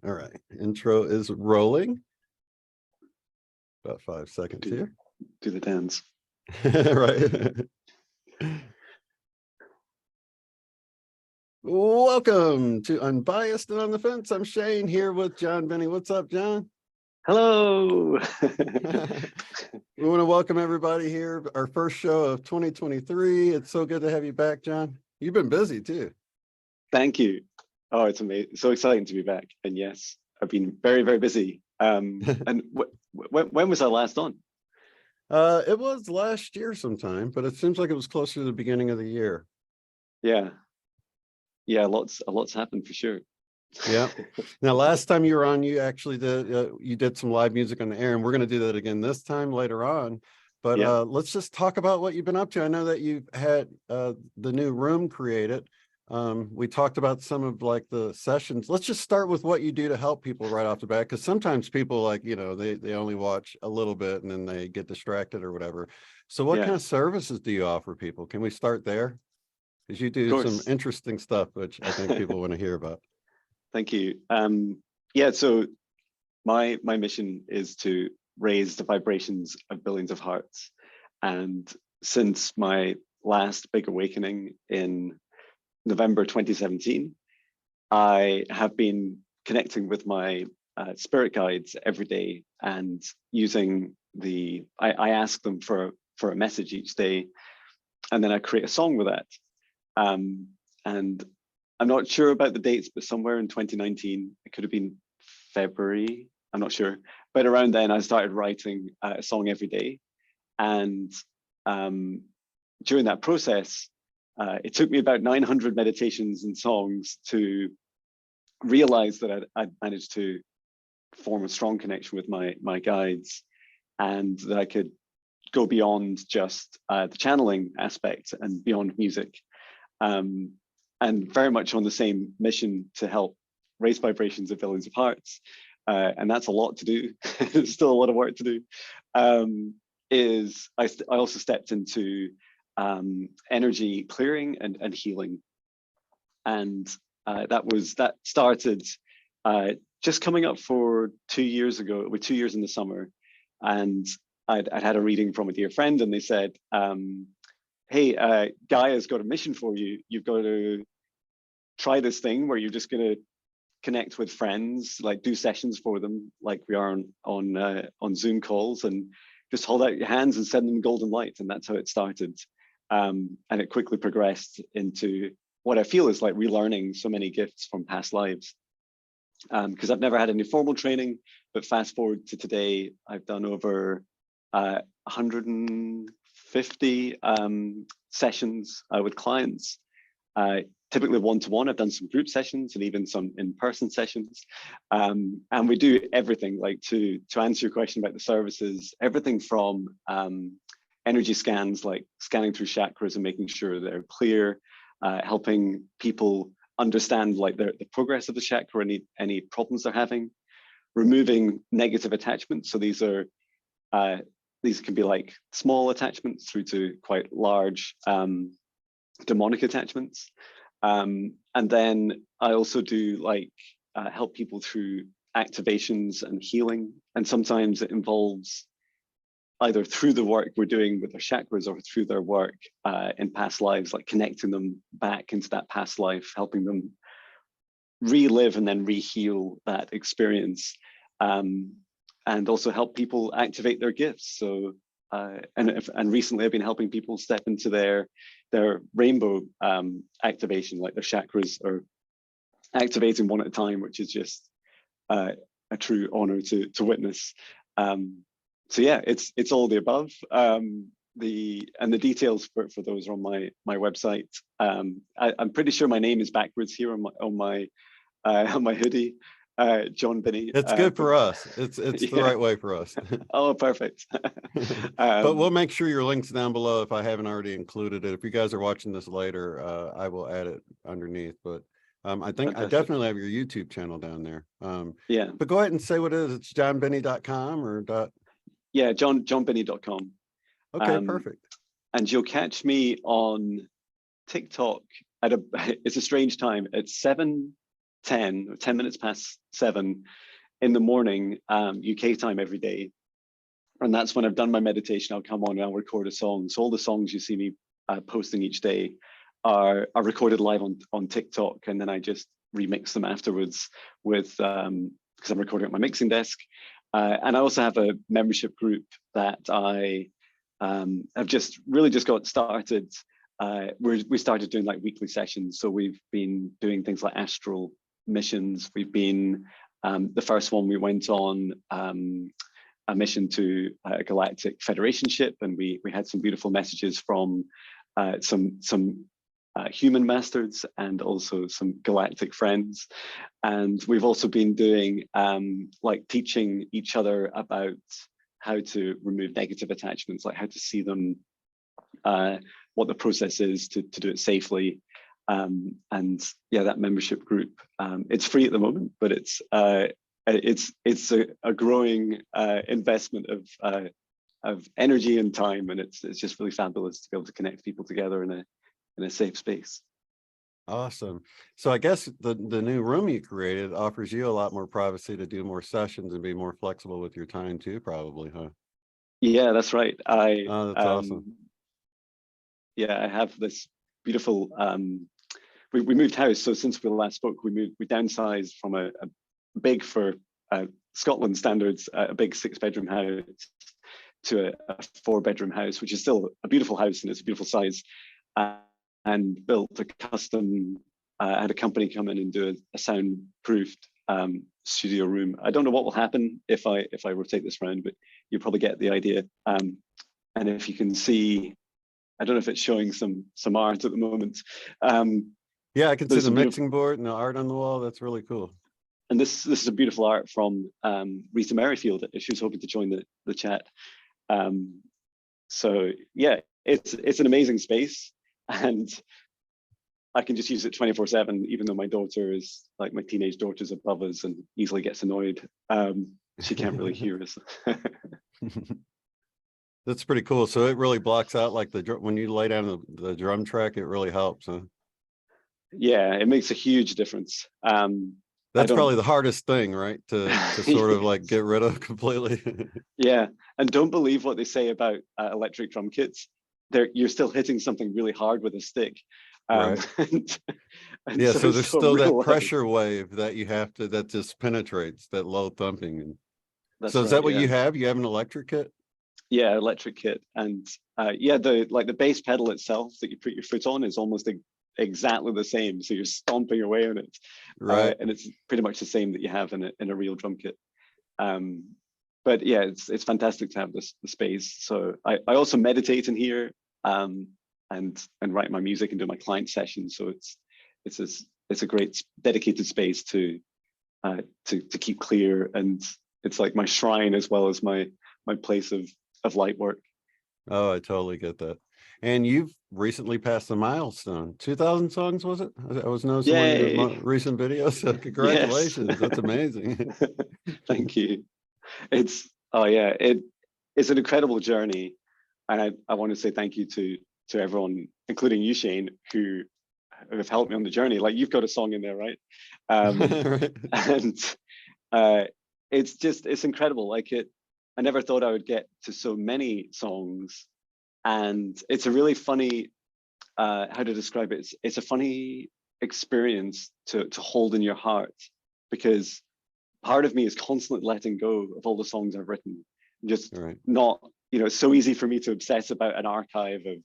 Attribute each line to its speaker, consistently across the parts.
Speaker 1: All right, intro is rolling. About 5 seconds here.
Speaker 2: Do the dance.
Speaker 1: Right. Welcome to Unbiased and on the Fence. I'm Shane here with John Benny. What's up, John?
Speaker 2: Hello.
Speaker 1: We want to welcome everybody here. Our first show of 2023. It's so good to have you back, John. You've been busy too.
Speaker 2: Thank you. Oh, it's amazing. So exciting to be back. And yes, I've been very, very busy. And when was I last on?
Speaker 1: It was last year sometime, but it seems like it was closer to the beginning of the year.
Speaker 2: Yeah. Yeah, a lot's happened for sure.
Speaker 1: Yeah. Now, last time you were on, you actually did some live music on the air, and we're going to do that again this time later on. But
Speaker 2: yeah.
Speaker 1: Let's just talk about what you've been up to. I know that you've had the new room created. We talked about some of like the sessions. Let's just start with what you do to help people right off the bat, because sometimes people like, they only watch a little bit and then they get distracted or whatever. So what kind of services do you offer people? Can we start there? Because you do some interesting stuff, which I think people want to hear about.
Speaker 2: Thank you. Yeah, so my mission is to raise the vibrations of billions of hearts. And since my last big awakening in November 2017, I have been connecting with my spirit guides every day and using I ask them for a message each day, and then I create a song with that. And I'm not sure about the dates, but somewhere in 2019, it could have been February, I'm not sure. But around then, I started writing a song every day. And during that process, it took me about 900 meditations and songs to realize that I'd managed to form a strong connection with my guides, and that I could go beyond just the channeling aspect and beyond music. And very much on the same mission to help raise vibrations of billions of hearts. And that's a lot to do. There's still a lot of work to do. I also stepped into energy clearing and healing. And that started just coming up for 2 years ago, with 2 years in the summer. And I'd had a reading from a dear friend, and they said, hey, Gaia's got a mission for you. You've got to try this thing where you're just going to connect with friends, like do sessions for them, like we are on Zoom calls, and just hold out your hands and send them golden light. And that's how it started. And it quickly progressed into what I feel is like relearning so many gifts from past lives. Because I've never had any formal training, but fast forward to today, I've done over 150 sessions with clients, typically one-to-one. I've done some group sessions and even some in-person sessions. And we do everything, like to answer your question about the services, everything from energy scans, like scanning through chakras and making sure they're clear, helping people understand like the progress of the chakra, any problems they're having, removing negative attachments. So these can be like small attachments through to quite large demonic attachments. And then I also do like help people through activations and healing. And sometimes it involves either through the work we're doing with their chakras or through their work in past lives, like connecting them back into that past life, helping them relive and then re-heal that experience. And also help people activate their gifts. So, and recently I've been helping people step into their rainbow activation, like their chakras are activating one at a time, which is just a true honor to witness. So yeah, it's all the above. The details for those are on my website. I'm pretty sure my name is backwards here on my hoodie. John Benny.
Speaker 1: It's good for us. It's the right way for us.
Speaker 2: Oh, perfect.
Speaker 1: But we'll make sure your link's down below if I haven't already included it. If you guys are watching this later, I will add it underneath. But I think fantastic. I definitely have your YouTube channel down there.
Speaker 2: Yeah.
Speaker 1: But go ahead and say what it is. It's johnbenny.com or dot.
Speaker 2: Yeah, johnbenny.com.
Speaker 1: Okay, perfect.
Speaker 2: And you'll catch me on TikTok it's a strange time. At 7 10 or 10 minutes past 7 in the morning, UK time every day. And that's when I've done my meditation. I'll come on and I'll record a song. So all the songs you see me posting each day are recorded live on TikTok, and then I just remix them afterwards with because I'm recording at my mixing desk. And I also have a membership group that I have just got started. We started doing like weekly sessions. So we've been doing things like astral missions. We've been the first one we went on a mission to a galactic federation ship, and we had some beautiful messages from some human masters and also some galactic friends. And we've also been doing like teaching each other about how to remove negative attachments, like how to see them, what the process is to do it safely. And yeah, that membership group, it's free at the moment, but it's a growing investment of energy and time, and it's just really fabulous to be able to connect people together in a safe space.
Speaker 1: Awesome. So I guess the new room you created offers you a lot more privacy to do more sessions and be more flexible with your time too, probably, huh?
Speaker 2: Yeah, that's right.
Speaker 1: Oh, that's awesome.
Speaker 2: Yeah, I have this beautiful. We moved house, so since we last spoke, we downsized from a big, for Scotland standards, a big 6-bedroom house to a 4-bedroom house, which is still a beautiful house and it's a beautiful size. And built a custom. I had a company come in and do a soundproofed studio room. I don't know what will happen if I rotate this around, but you probably get the idea. And if you can see, I don't know if it's showing some art at the moment.
Speaker 1: Yeah, I can see the mixing board and the art on the wall. That's really cool.
Speaker 2: And this is a beautiful art from Rita Merrifield. She was hoping to join the chat. So yeah, it's an amazing space, and I can just use it 24/7, even though my daughter is like, my teenage daughter's above us and easily gets annoyed. She can't really hear us.
Speaker 1: That's pretty cool. So it really blocks out like when you lay down the drum track, it really helps, huh?
Speaker 2: Yeah, it makes a huge difference.
Speaker 1: That's probably the hardest thing, right? To sort of like get rid of completely.
Speaker 2: Yeah, and don't believe what they say about electric drum kits. You're still hitting something really hard with a stick.
Speaker 1: Right.
Speaker 2: And
Speaker 1: Yeah, so there's still that
Speaker 2: life.
Speaker 1: pressure wave that you have to, that just penetrates, that low thumping. And
Speaker 2: That's
Speaker 1: so is that what
Speaker 2: yeah.
Speaker 1: you have? You have an electric kit?
Speaker 2: Yeah, electric kit. And yeah, the bass pedal itself that you put your foot on is almost exactly the same. So you're stomping away on it.
Speaker 1: Right.
Speaker 2: And it's pretty much the same that you have in a real drum kit. But yeah, it's fantastic to have the space. So I also meditate in here, and write my music and do my client sessions. So it's a great dedicated space to keep clear, and it's like my shrine as well as my place of light work.
Speaker 1: Oh, I totally get that. And you've recently passed a milestone. 2,000 songs, was it? I was noticing one of your recent videos. So congratulations. Yes. That's amazing.
Speaker 2: Thank you. It's it's an incredible journey, and I want to say thank you to everyone, including you, Shane, who have helped me on the journey. Like, you've got a song in there, right?
Speaker 1: Right.
Speaker 2: And it's incredible. Like, I never thought I would get to so many songs, and it's a really funny, how to describe it. It's a funny experience to hold in your heart, because part of me is constantly letting go of all the songs I've written. Just right. Not, it's so easy for me to obsess about an archive of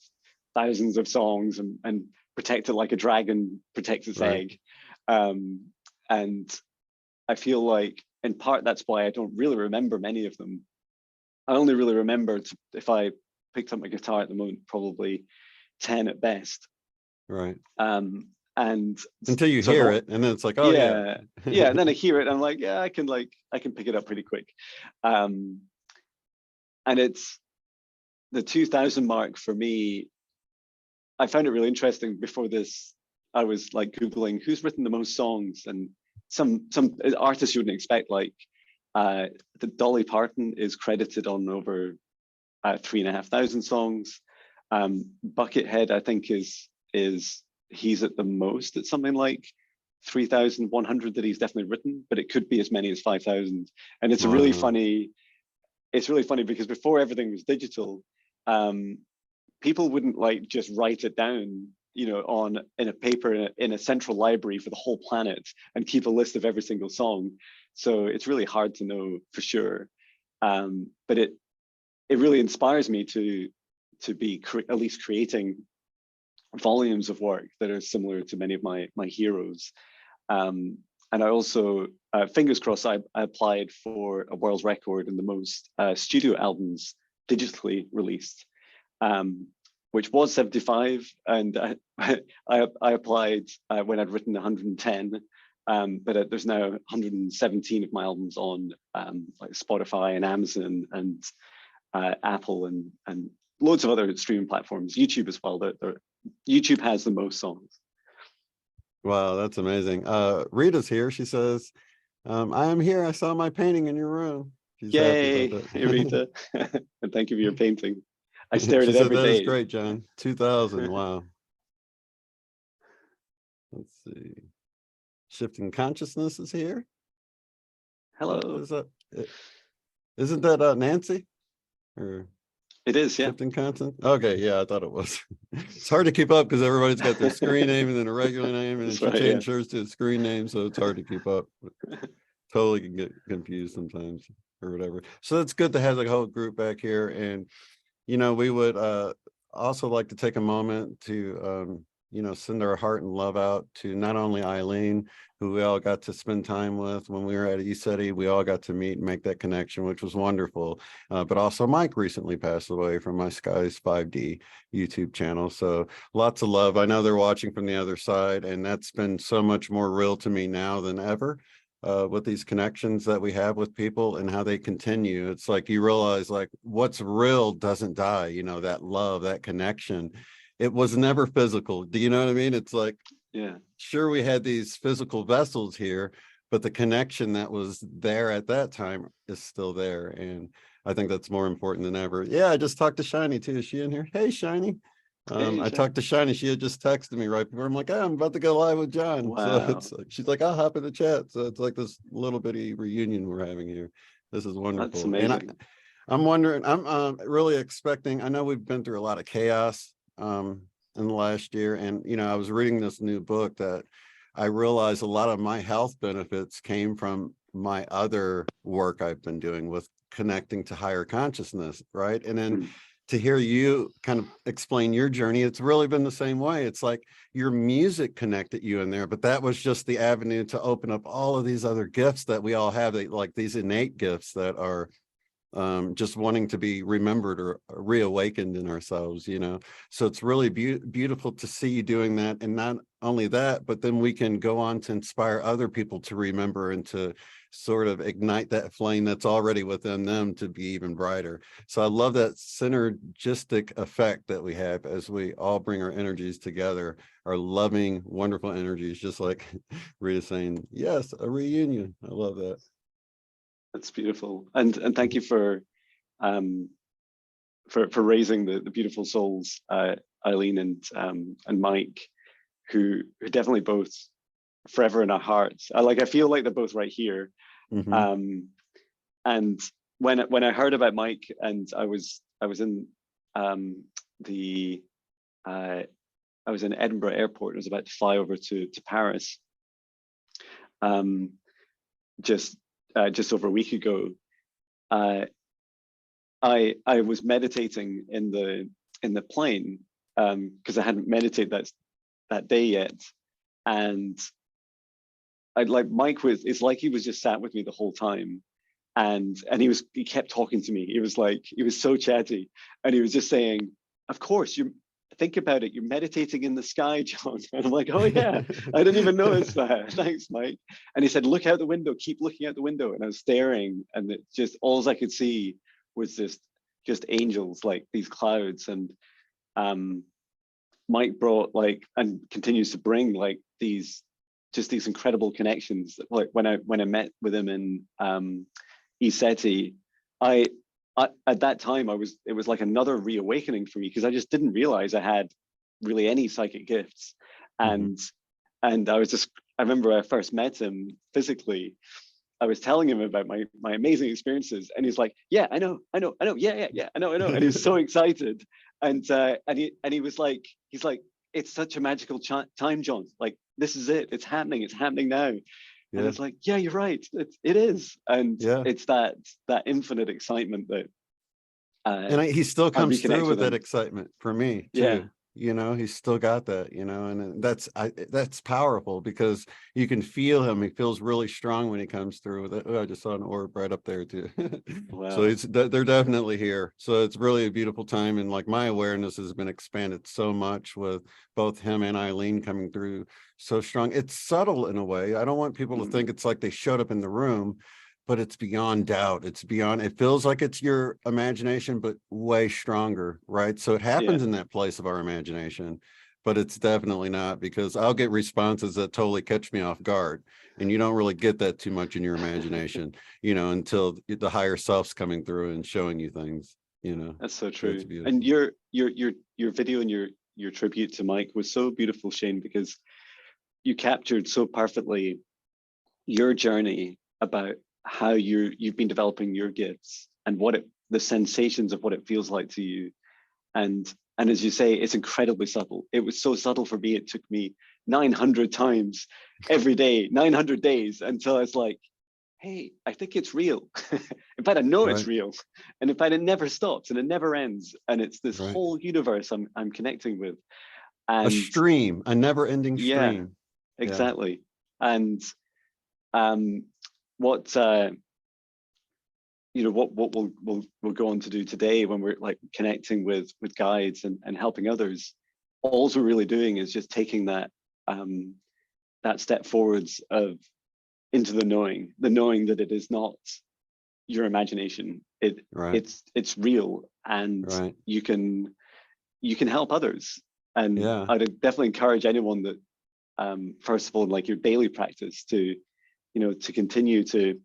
Speaker 2: thousands of songs and protect it like a dragon protects its egg. And I feel like in part that's why I don't really remember many of them. I only really remember, if I picked up my guitar at the moment, probably 10 at best.
Speaker 1: Right.
Speaker 2: And
Speaker 1: until you hear it, and then it's like, oh yeah.
Speaker 2: Yeah, and then I hear it and I'm like, yeah, I can pick it up pretty quick. And it's the 2,000 mark for me. I found it really interesting. Before this, I was like Googling who's written the most songs, and some artists you wouldn't expect, like the Dolly Parton is credited on over 3,500 songs. Buckethead, I think, is he's at the most at something like 3,100 that he's definitely written, but it could be as many as 5,000. And it's a
Speaker 1: Wow.
Speaker 2: really funny, it's really funny because before everything was digital, people wouldn't like just write it down, you know, in a paper in a central library for the whole planet and keep a list of every single song. So it's really hard to know for sure. But it really inspires me to be at least creating volumes of work that are similar to many of my heroes. And I also, fingers crossed, I applied for a world record in the most studio albums digitally released, which was 75. And I applied when I'd written 110, but there's now 117 of my albums on like Spotify and Amazon and Apple and loads of other streaming platforms, YouTube as well. YouTube has the most songs.
Speaker 1: Wow, that's amazing. Rita's here. She says, I am here. I saw my painting in your room. She's
Speaker 2: Yay,
Speaker 1: happy about
Speaker 2: hey,
Speaker 1: that.
Speaker 2: Rita. And thank you for your painting. I stare at
Speaker 1: She
Speaker 2: it
Speaker 1: said,
Speaker 2: every
Speaker 1: that is
Speaker 2: day.
Speaker 1: great, John. 2000. Wow. Let's see. Shifting Consciousness is here.
Speaker 2: Hello.
Speaker 1: Is that, isn't that Nancy? Or
Speaker 2: it is, yeah.
Speaker 1: Shifting Constant? Okay, yeah, I thought it was. It's hard to keep up because everybody's got their screen name and then a regular name, and then she changed hers to a screen name, so it's hard to keep up. Totally can get confused sometimes or whatever. So it's good to have the whole group back here. And, you know, we would also like to take a moment to, you know, send our heart and love out to not only Eileen, who we all got to spend time with when we were at ECETI. We all got to meet and make that connection, which was wonderful. But also Mike recently passed away from my Skies 5D YouTube channel. So lots of love. I know they're watching from the other side, and that's been so much more real to me now than ever. With these connections that we have with people and how they continue. It's like you realize like what's real doesn't die, you know, that love, that connection. It was never physical. Do you know what I mean? It's like,
Speaker 2: yeah,
Speaker 1: sure, we had these physical vessels here, but the connection that was there at that time is still there. And I think that's more important than ever. Yeah, I just talked to Shiny too. Is she in here? Hey, Shiny. I talked to Shiny. She had just texted me right before. I'm like, I'm about to go live with John.
Speaker 2: Wow.
Speaker 1: So it's like, she's like, I'll hop in the chat. So it's like this little bitty reunion we're having here. This is wonderful.
Speaker 2: That's amazing.
Speaker 1: And I'm wondering, I'm really expecting, I know we've been through a lot of chaos in the last year. And, you know, I was reading this new book that I realized a lot of my health benefits came from my other work I've been doing with connecting to higher consciousness, right? And then to hear you kind of explain your journey, it's really been the same way. It's like your music connected you in there, but that was just the avenue to open up all of these other gifts that we all have, like these innate gifts that are just wanting to be remembered or reawakened in ourselves, you know. So it's really beautiful to see you doing that. And not only that, but then we can go on to inspire other people to remember and to sort of ignite that flame that's already within them to be even brighter. So I love that synergistic effect that we have as we all bring our energies together, our loving, wonderful energies, just like Rita saying, yes, a reunion. I love that. That's
Speaker 2: beautiful. And thank you for raising the beautiful souls, Eileen and Mike, who definitely both forever in our hearts. I feel like they're both right here. And when I heard about Mike, and I was in Edinburgh airport. I was about to fly over to Paris. Just over a week ago, I was meditating in the plane because I hadn't meditated that day yet, and it's like he was just sat with me the whole time, and he kept talking to me. He was so chatty, and he was just saying, "Of course, you think about it. You're meditating in the sky, John." And I'm like, "Oh yeah, I didn't even notice that. Thanks, Mike." And he said, "Look out the window. Keep looking out the window." And I was staring, and it just all I could see was just angels, like these clouds. And Mike brought and continues to bring these incredible connections. Like when I met with him in ECETI, at that time it was like another reawakening for me, because I just didn't realize I had really any psychic gifts. And I I remember when I first met him physically, I was telling him about my amazing experiences, and he's like, "Yeah, I know, yeah, I know," and he was so excited, and he was like, he's like, "It's such a magical time, John. Like, this is it. It's happening now." And
Speaker 1: Yeah.
Speaker 2: it's like, yeah, you're right. It is, and
Speaker 1: Yeah.
Speaker 2: it's that infinite excitement that
Speaker 1: And he still
Speaker 2: I
Speaker 1: comes through
Speaker 2: reconnect
Speaker 1: with
Speaker 2: with
Speaker 1: that
Speaker 2: him.
Speaker 1: excitement for me
Speaker 2: Yeah,
Speaker 1: too. He's still got that, and that's powerful because you can feel him. He feels really strong when he comes through with it. Oh, I just saw an orb right up there too. So
Speaker 2: wow.
Speaker 1: they're definitely here. So it's really a beautiful time. And like my awareness has been expanded so much with both him and Eileen coming through so strong. It's subtle in a way. I don't want people to think it's like they showed up in the room, but it's beyond doubt. It feels like it's your imagination, but way stronger, right? So it
Speaker 2: Yeah,
Speaker 1: happens in that place of our imagination, but it's definitely not, because I'll get responses that totally catch me off guard. And you don't really get that too much in your imagination, until the higher self's coming through and showing you things.
Speaker 2: that's so
Speaker 1: So it's
Speaker 2: true. And
Speaker 1: beautiful.
Speaker 2: your video and your tribute to Mike was so beautiful, Shane, because you captured so perfectly your journey about how you've been developing your gifts and the sensations of what it feels like to you. And as you say, it's incredibly subtle. It was so subtle for me. It took me 900 times every day, 900 days, until I was like, hey, I think it's real. In fact, I know it's
Speaker 1: Right,
Speaker 2: real. And in fact, it never stops and it never ends. And it's this
Speaker 1: right.
Speaker 2: whole universe I'm connecting with.
Speaker 1: A
Speaker 2: And
Speaker 1: stream, a never ending
Speaker 2: yeah,
Speaker 1: stream. Yeah,
Speaker 2: exactly. And um, what what we'll go on to do today, when we're like connecting with guides and helping others, all we're really doing is just taking that step forwards of into the knowing that it is not your imagination.
Speaker 1: right,
Speaker 2: It's real, and
Speaker 1: right.
Speaker 2: you can help others. And
Speaker 1: Yeah,
Speaker 2: I'd definitely encourage anyone that first of all, like your daily practice, to to continue to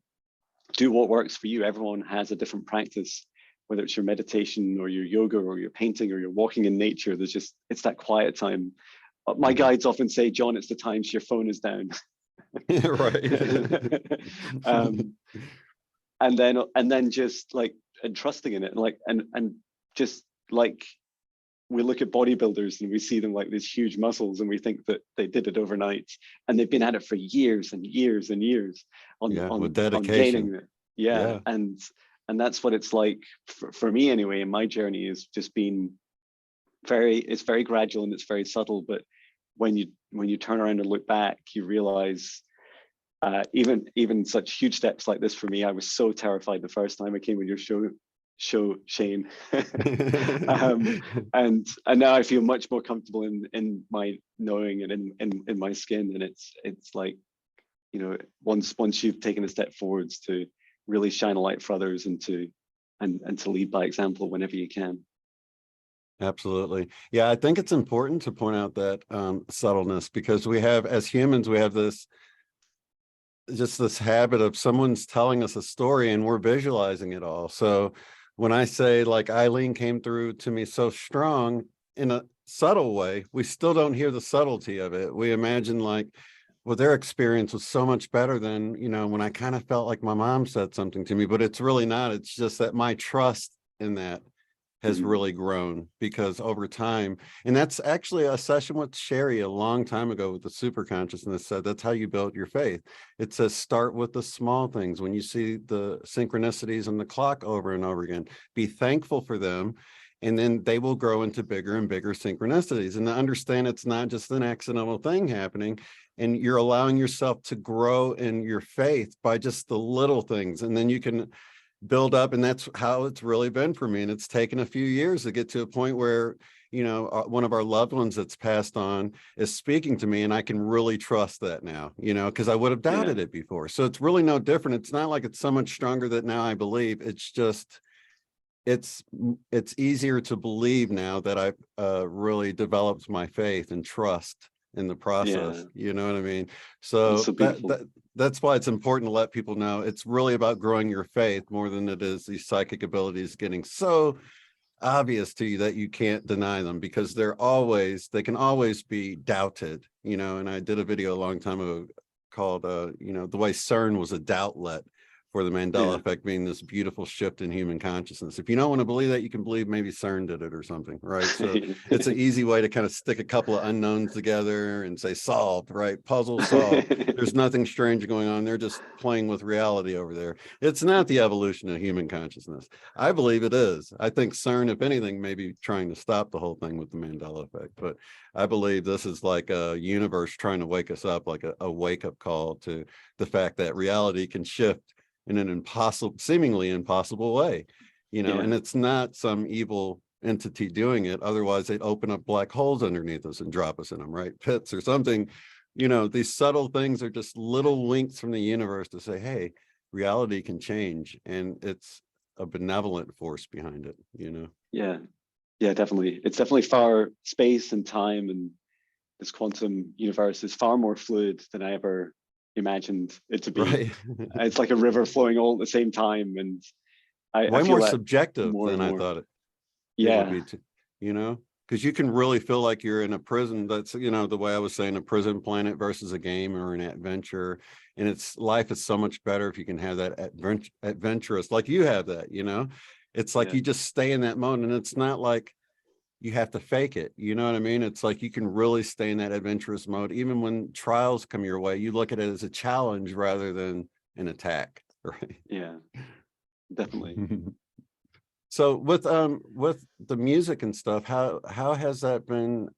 Speaker 2: do what works for you. Everyone has a different practice, whether it's your meditation or your yoga or your painting or your walking in nature. It's that quiet time. My
Speaker 1: yeah.
Speaker 2: guides often say, John, it's the times your phone is down.
Speaker 1: Right.
Speaker 2: um, and then just like, and trusting in it, and like, and just like, we look at bodybuilders and we see them like these huge muscles, and we think that they did it overnight, and they've been at it for years and years and years
Speaker 1: Yeah, with
Speaker 2: on gaining
Speaker 1: dedication.
Speaker 2: it. Yeah,
Speaker 1: Yeah,
Speaker 2: and that's what it's like for me anyway. In my journey, is just been it's very gradual and it's very subtle. But when you turn around and look back, you realize, even such huge steps like this for me. I was so terrified the first time I came with your show, Shane. um, and now I feel much more comfortable in my knowing and in my skin. And it's like, once you've taken a step forwards to really shine a light for others, and to lead by example whenever you can.
Speaker 1: absolutely. Yeah, I think it's important to point out that subtleness, because as humans, we have this habit of someone's telling us a story and we're visualizing it all. So when I say, like, Eileen came through to me so strong in a subtle way, we still don't hear the subtlety of it. We imagine, like, well, their experience was so much better than, when I kind of felt like my mom said something to me, but it's really not. It's just that my trust in that has
Speaker 2: Mhm.
Speaker 1: really grown, because over time, and that's actually a session with Sherry a long time ago with the super consciousness said, that's how you build your faith. It says, start with the small things. When you see the synchronicities in the clock over and over again, be thankful for them, and then they will grow into bigger and bigger synchronicities. And to understand it's not just an accidental thing happening, and you're allowing yourself to grow in your faith by just the little things, and then you can build up. And that's how it's really been for me. And it's taken a few years to get to a point where, one of our loved ones that's passed on is speaking to me, and I can really trust that now, because I would have
Speaker 2: Yeah,
Speaker 1: doubted it before. So it's really no different. It's not like it's so much stronger that now I believe. It's just, it's easier to believe now that I've really developed my faith and trust in the
Speaker 2: yeah,
Speaker 1: process. You know what I mean?
Speaker 2: that's
Speaker 1: So
Speaker 2: so beautiful.
Speaker 1: that's why it's important to let people know it's really about growing your faith more than it is these psychic abilities getting so obvious to you that you can't deny them, because they can always be doubted. And I did a video a long time ago called, you know, the way CERN was a doubtlet for the Mandela effect being this beautiful shift in human consciousness. If you don't want to believe that, you can believe maybe CERN did it or something, right? So it's an easy way to kind of stick a couple of unknowns together and say solved, right? Puzzle solved. There's nothing strange going on. They're just playing with reality over there. It's not the evolution of human consciousness. I believe it is. I think CERN, if anything, may be trying to stop the whole thing with the Mandela effect. But I believe this is like a universe trying to wake us up, like a wake-up call to the fact that reality can shift in an seemingly impossible way, you know, and it's not some evil entity doing it. Otherwise, they'd open up black holes underneath us and drop us in them, right? Pits or something. You know, these subtle things are just little winks from the universe to say, hey, reality can change, and it's a benevolent force behind it, you know?
Speaker 2: Yeah, definitely. It's definitely far, space and time and this quantum universe is far more fluid than I ever imagined it to be.
Speaker 1: Right.
Speaker 2: It's like a river flowing all at the same time, and I
Speaker 1: Way
Speaker 2: feel
Speaker 1: more
Speaker 2: that
Speaker 1: subjective
Speaker 2: more
Speaker 1: than
Speaker 2: and
Speaker 1: I
Speaker 2: more.
Speaker 1: thought it would
Speaker 2: Yeah,
Speaker 1: be, you know, because you can really feel like you're in a prison. That's, you know, the way I was saying, a prison planet versus a game or an adventure. And it's life is so much better if you can have that adventurous, like you have that, you know. It's like
Speaker 2: yeah,
Speaker 1: you just stay in that mode, and it's not like you have to fake it, you know what I mean? It's like you can really stay in that adventurous mode even when trials come your way. You look at it as a challenge rather than an attack, right?
Speaker 2: yeah, definitely.
Speaker 1: So with the music and stuff, how has that been?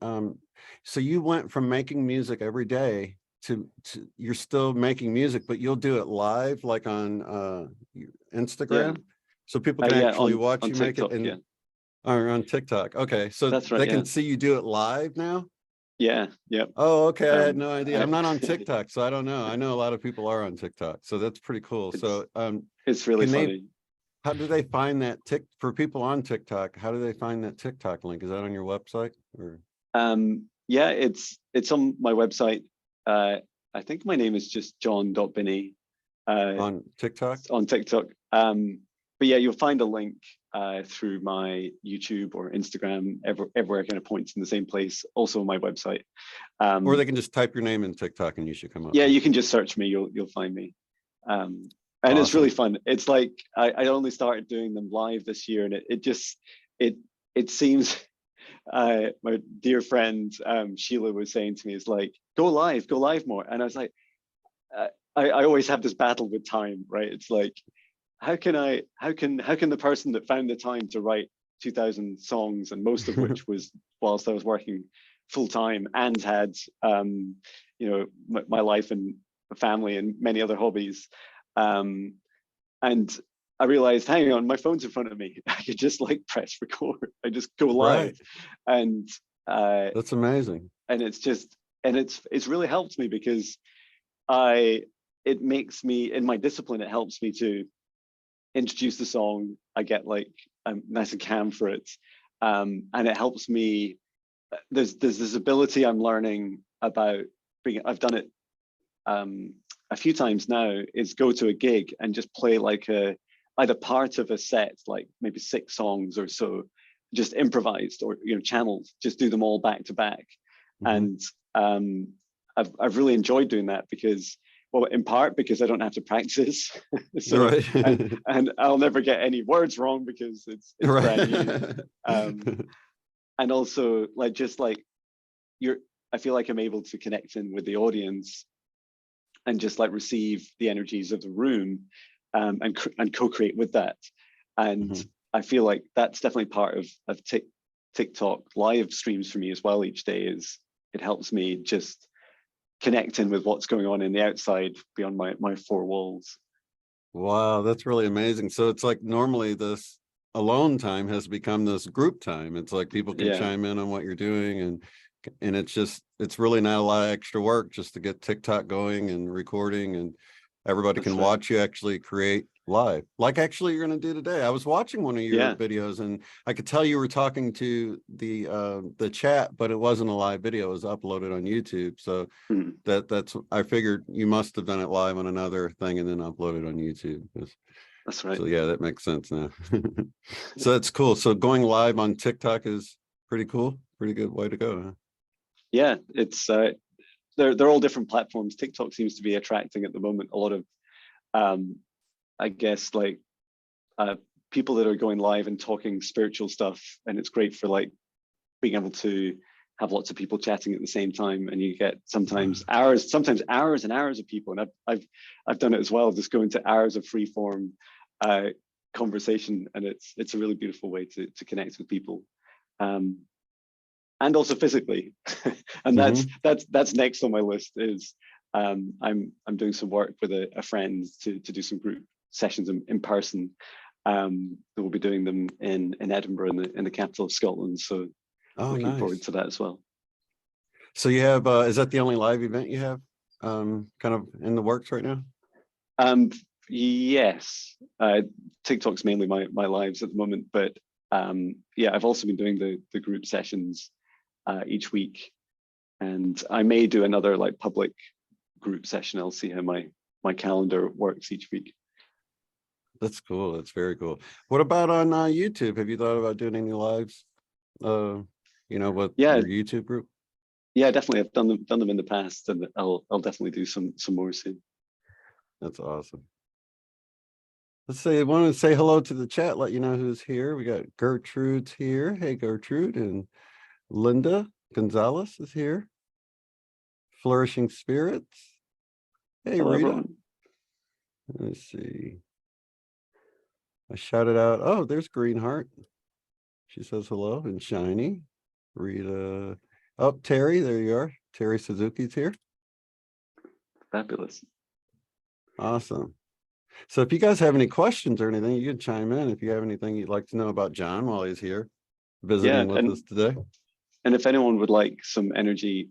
Speaker 1: So you went from making music every day to you're still making music, but you'll do it live, like on your
Speaker 2: Yeah,
Speaker 1: Instagram, so people can
Speaker 2: yeah,
Speaker 1: actually watch
Speaker 2: on
Speaker 1: you make it,
Speaker 2: TikTok.
Speaker 1: and
Speaker 2: Yeah,
Speaker 1: or on TikTok. Okay, so
Speaker 2: that's right.
Speaker 1: they
Speaker 2: Yeah,
Speaker 1: can see you do it live now.
Speaker 2: yeah, yeah.
Speaker 1: Oh, okay. I had no idea.
Speaker 2: I,
Speaker 1: I'm not on TikTok, so I don't know. I know a lot of people are on TikTok, so that's pretty cool.
Speaker 2: it's
Speaker 1: So,
Speaker 2: it's really
Speaker 1: can they?
Speaker 2: funny.
Speaker 1: How do they find that for people on TikTok? How do they find that TikTok link? Is that on your website or
Speaker 2: Yeah, it's on my website. I think my name is just john.binney
Speaker 1: on TikTok?
Speaker 2: on TikTok. But yeah, you'll find a link through my YouTube or Instagram. Everywhere kind of points in the same place. Also on my website.
Speaker 1: Or they can just type your name in TikTok and you should come up.
Speaker 2: Yeah, you can just search me. You'll find me. And it's really
Speaker 1: Awesome.
Speaker 2: fun. It's like I only started doing them live this year, and it just it seems my dear friend Sheila was saying to me, "Is like go live more." And I was like, I always have this battle with time, right? It's like how can the person that found the time to write 2,000 songs, and most of which was whilst I was working full time and had you know my life and family and many other hobbies. And I realized, hang on, my phone's in front of me. I could just like press record. I just go live,
Speaker 1: Right.
Speaker 2: and
Speaker 1: That's amazing.
Speaker 2: and it's just and it's really helped me because it makes me in my discipline. It helps me to introduce the song. I get like I'm nice and calm for it, and it helps me. There's this ability I'm learning about being. I've done it a few times now, is go to a gig and just play like either part of a set, like maybe 6 songs or so, just improvised or channeled, just do them all back to back. And I've really enjoyed doing that because, well, in part because I don't have to practice, so
Speaker 1: Right.
Speaker 2: and I'll never get any words wrong because it's brand new. And also like just like I feel like I'm able to connect in with the audience and just like receive the energies of the room, and co-create with that. And I feel like that's definitely part of TikTok live streams for me as well. Each day is it helps me just connect in with what's going on in the outside beyond my 4 walls.
Speaker 1: Wow, that's really amazing. So it's like normally this alone time has become this group time. It's like people can
Speaker 2: Yeah,
Speaker 1: chime in on what you're doing, and it's really not a lot of extra work just to get TikTok going and recording, and everybody
Speaker 2: that's
Speaker 1: can
Speaker 2: right.
Speaker 1: watch you actually create live, like actually you're going to do today. I was watching one of your
Speaker 2: Yeah.
Speaker 1: videos and I could tell you were talking to the chat, but it wasn't a live video. It was uploaded on YouTube. So that's I figured you must have done it live on another thing and then uploaded on YouTube.
Speaker 2: That's right.
Speaker 1: So yeah, that makes sense now. So that's cool. So going live on TikTok is pretty cool. Pretty good way to go, huh?
Speaker 2: Yeah, it's they're all different platforms. TikTok seems to be attracting at the moment a lot of, I guess, like people that are going live and talking spiritual stuff, and it's great for like being able to have lots of people chatting at the same time, and you get sometimes hours and hours of people. And I've done it as well, just going to hours of free form conversation, and it's a really beautiful way to connect with people, and also physically. And that's next on my list is I'm doing some work with a friend to do some group sessions in person. We'll be doing them in Edinburgh, in the capital of Scotland. So looking forward to that as well.
Speaker 1: So you have, is that the only live event you have kind of in the works right now?
Speaker 2: Yes, TikTok's mainly my lives at the moment, but yeah, I've also been doing the group sessions each week, and I may do another like public group session. I'll see how my calendar works each week.
Speaker 1: That's cool. That's very cool. What about on YouTube? Have you thought about doing any lives, with your YouTube group?
Speaker 2: Yeah, definitely. I've done them in the past, and I'll definitely do some more soon.
Speaker 1: That's awesome. Let's say I want to say hello to the chat, let you know who's here. We got Gertrude's here. Hey, Gertrude. And Linda Gonzalez is here. Flourishing Spirits. Hey,
Speaker 2: Hello,
Speaker 1: Rita.
Speaker 2: everyone.
Speaker 1: Let's see. I shouted out. Oh, there's Greenheart. She says hello. And Shiny. Rita. Oh, Terry, there you are. Terry Suzuki's here.
Speaker 2: Fabulous.
Speaker 1: Awesome. So if you guys have any questions or anything, you can chime in if you have anything you'd like to know about John while he's here visiting with us today. And
Speaker 2: if anyone would like some energy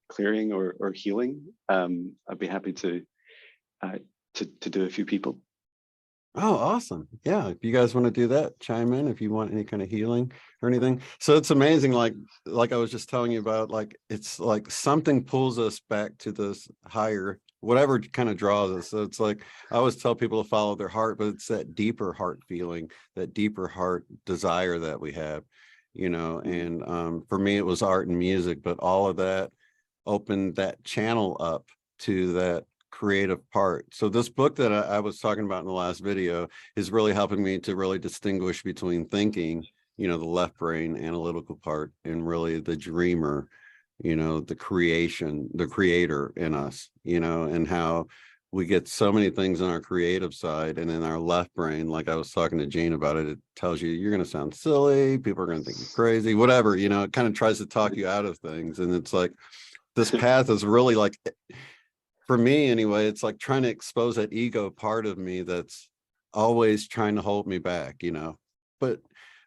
Speaker 2: clearing or healing, I'd be happy to do a few people.
Speaker 1: Oh, awesome. Yeah, if you guys want to do that, chime in if you want any kind of healing or anything. So it's amazing, like I was just telling you about, like it's like something pulls us back to this higher, whatever kind of draws us. So it's like I always tell people to follow their heart, but it's that deeper heart feeling, that deeper heart desire that we have, and for me it was art and music, but all of that opened that channel up to that creative part. So this book that I was talking about in the last video is really helping me to really distinguish between thinking, the left brain analytical part, and really the dreamer, the creation, the creator in us, and how we get so many things on our creative side, and in our left brain, like I was talking to Jane about it, it tells you you're going to sound silly, people are going to think you're crazy, whatever, it kind of tries to talk you out of things. And it's like this path is really like, for me anyway, it's like trying to expose that ego part of me that's always trying to hold me back, but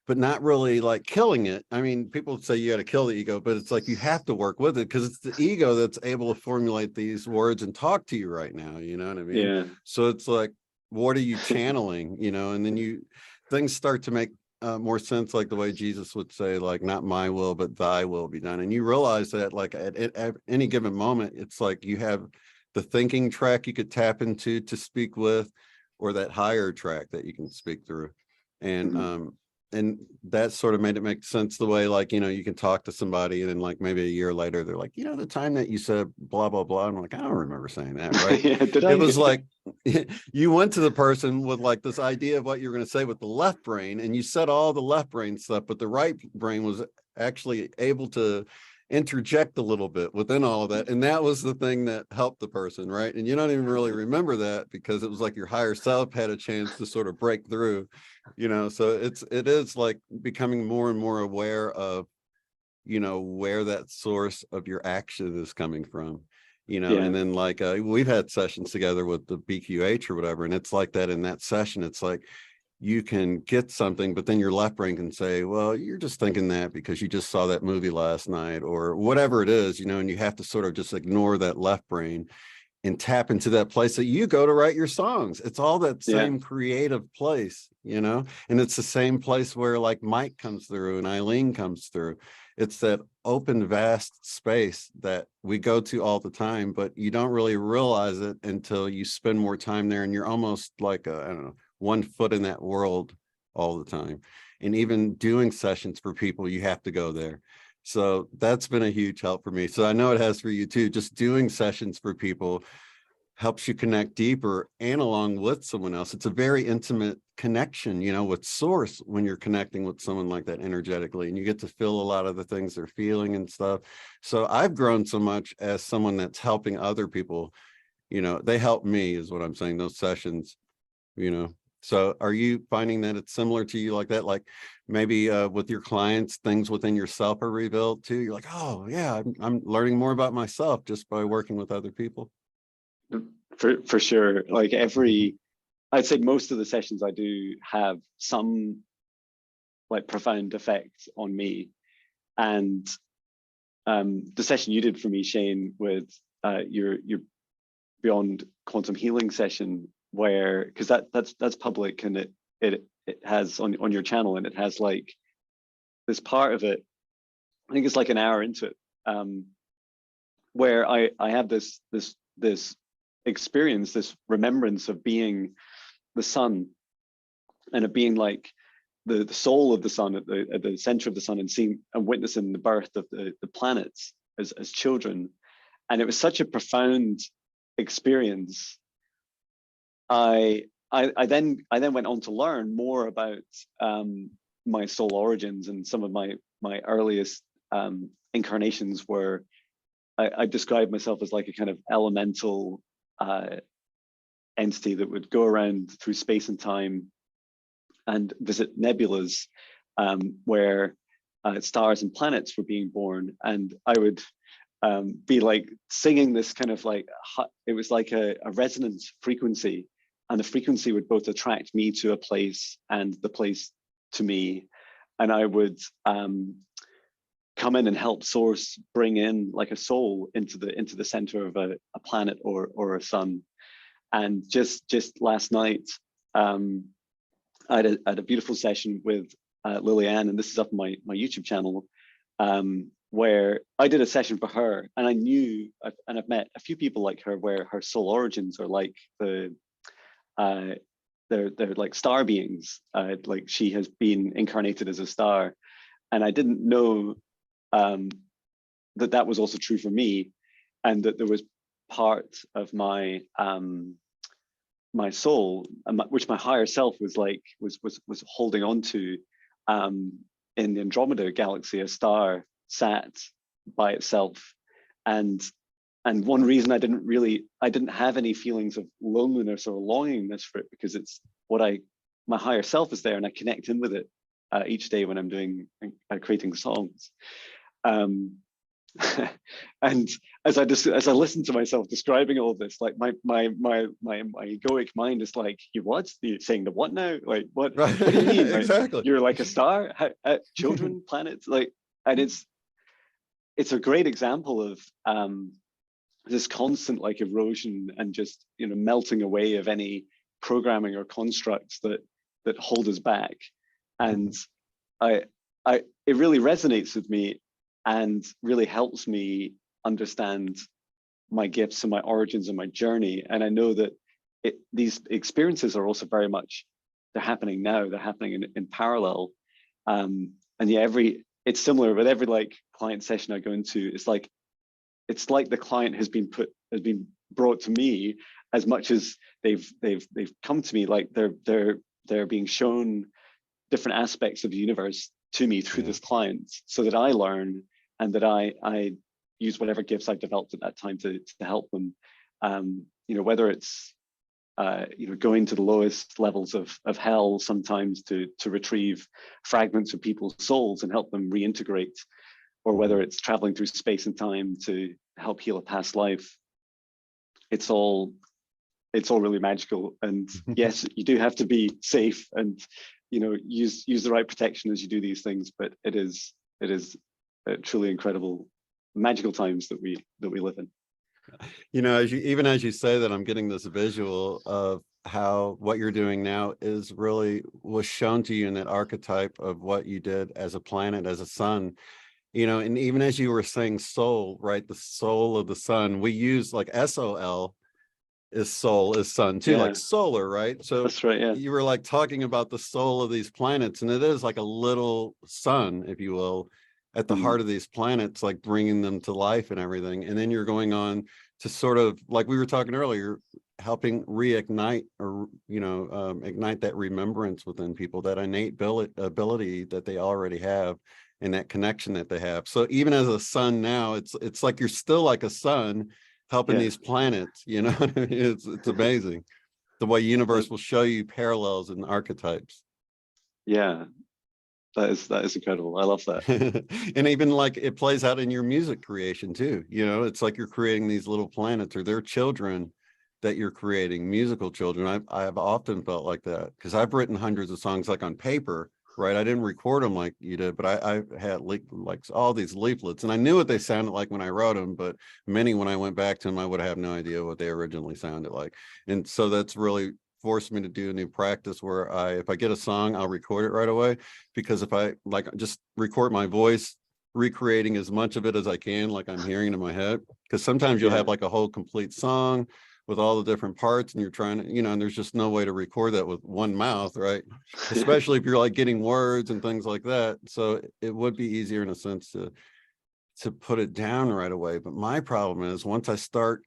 Speaker 1: not really like killing it. I mean, people say you got to kill the ego, but it's like you have to work with it because it's the ego that's able to formulate these words and talk to you right now. You know what I mean?
Speaker 2: Yeah.
Speaker 1: So it's like, what are you channeling? And then things start to make more sense, like the way Jesus would say, like, not my will, but thy will be done. And you realize that, like, at any given moment, it's like you have the thinking track you could tap into to speak with, or that higher track that you can speak through. And that sort of made it make sense the way, like, you can talk to somebody and then like maybe a year later, they're like, the time that you said blah, blah, blah. I'm like, I don't remember saying that, right?
Speaker 2: Yeah,
Speaker 1: it was like, you went to the person with like this idea of what you were going to say with the left brain, and you said all the left brain stuff, but the right brain was actually able to interject a little bit within all of that, and that was the thing that helped the person, right? And you don't even really remember that because it was like your higher self had a chance to sort of break through, so it is like becoming more and more aware of where that source of your action is coming from, and then like we've had sessions together with the BQH or whatever, and it's like that in that session, it's like you can get something, but then your left brain can say, well, you're just thinking that because you just saw that movie last night or whatever it is, and you have to sort of just ignore that left brain and tap into that place that you go to write your songs. It's all that same creative place, and it's the same place where like Mike comes through and Eileen comes through. It's that open, vast space that we go to all the time, but you don't really realize it until you spend more time there, and you're almost like I don't know, 1 foot in that world all the time. And even doing sessions for people, you have to go there. So that's been a huge help for me. So I know it has for you too. Just doing sessions for people helps you connect deeper and along with someone else. It's a very intimate connection, you know, with source when you're connecting with someone like that energetically, and you get to feel a lot of the things they're feeling and stuff. So I've grown so much as someone that's helping other people, you know, they help me is what I'm saying, those sessions, you know. So are you finding that it's similar to you like that? Like maybe with your clients, things within yourself are revealed too. You're like, oh yeah, I'm learning more about myself just by working with other people.
Speaker 2: For sure. Like I'd say most of the sessions I do have some like profound effect on me. And the session you did for me, Shane, with your Beyond Quantum Healing session, where because that's public, and it has on your channel, and it has like this part of it, I think it's like an hour into it, where I have this experience, this remembrance of being the sun, and of being like the soul of the sun at the center of the sun, and seeing and witnessing the birth of the planets as children. And it was such a profound experience. I then went on to learn more about my soul origins, and some of my earliest incarnations were I described myself as like a kind of elemental entity that would go around through space and time and visit nebulas where stars and planets were being born. And I would be like singing this kind of like, it was like a resonance frequency, and the frequency would both attract me to a place and the place to me. And I would come in and help source bring in like a soul into the center of a planet or a sun. And just last night, I had a beautiful session with Lillian, and this is up on my YouTube channel, where I did a session for her, and I knew, and I've met a few people like her, where her soul origins are like they're like star beings, like she has been incarnated as a star, and I didn't know that was also true for me, and that there was part of my my soul, which my higher self was like was holding on to, in the Andromeda galaxy, a star sat by itself. And one reason I didn't have any feelings of loneliness or longingness for it, because it's my higher self is there, and I connect in with it each day when I'm doing creating songs. And as I listen to myself describing all this, like my egoic mind is like, you what? You're saying the what now? Like what?
Speaker 1: Right.
Speaker 2: What do you mean? Like,
Speaker 1: Exactly.
Speaker 2: you're like a star, children, planets, like, and it's a great example of this constant like erosion and just melting away of any programming or constructs that hold us back. And it really resonates with me, and really helps me understand my gifts and my origins and my journey. And I know that these experiences are also very much, they're happening now, they're happening in parallel. And yeah, it's similar with every like client session I go into. It's like the client has been brought to me, as much as they've come to me. Like they're being shown different aspects of the universe to me through this client, so that I learn, and that I use whatever gifts I've developed at that time to help them. Whether it's going to the lowest levels of hell sometimes to retrieve fragments of people's souls and help them reintegrate, or whether it's traveling through space and time to help heal a past life. It's all really magical. And yes, you do have to be safe and use the right protection as you do these things, but it is truly incredible, magical times that we live in.
Speaker 1: As you say that, I'm getting this visual of how what you're doing now was shown to you in that archetype of what you did as a planet, as a sun. And even as you were saying soul, right, the soul of the sun, we use like SOL is soul, is sun too, like solar, right? So
Speaker 2: that's right. Yeah,
Speaker 1: you were like talking about the soul of these planets, and it is like a little sun, if you will, at the heart of these planets, like bringing them to life and everything. And then you're going on to sort of, like we were talking earlier, helping reignite or, ignite that remembrance within people, that innate ability that they already have, and that connection that they have. So even as a son now, it's like you're still like a son helping these planets, it's amazing the way universe will show you parallels and archetypes.
Speaker 2: Yeah, that is incredible. I love that.
Speaker 1: And even like it plays out in your music creation too. It's like you're creating these little planets, or they're children that you're creating, musical children. I've often felt like that, because I've written hundreds of songs like on paper, right? I didn't record them like you did, but I had like all these leaflets, and I knew what they sounded like when I wrote them, but many, when I went back to them, I would have no idea what they originally sounded like. And so that's really forced me to do a new practice where if I get a song, I'll record it right away, because if I just record my voice, recreating as much of it as I can, like I'm hearing it in my head, because sometimes you'll have like a whole complete song with all the different parts, and you're trying to, and there's just no way to record that with one mouth, right? Especially if you're like getting words and things like that. So it would be easier in a sense to put it down right away. But my problem is, once I start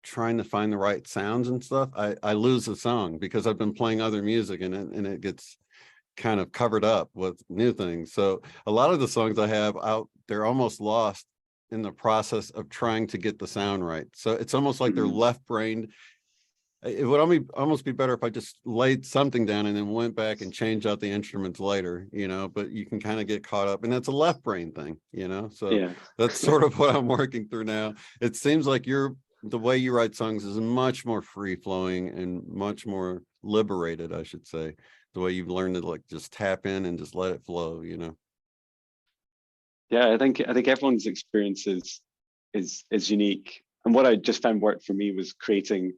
Speaker 1: trying to find the right sounds and stuff, I lose the song, because I've been playing other music, and it gets kind of covered up with new things. So a lot of the songs I have out, they're almost lost in the process of trying to get the sound right. So it's almost like they're left-brained. It would almost be better if I just laid something down and then went back and changed out the instruments later, but you can kind of get caught up, and it's a left brain thing, so that's sort of what I'm working through now. It seems like the way you write songs is much more free flowing and much more liberated, I should say, the way you've learned to like just tap in and just let it flow.
Speaker 2: Yeah, I think everyone's experience is unique. And what I just found worked for me was creating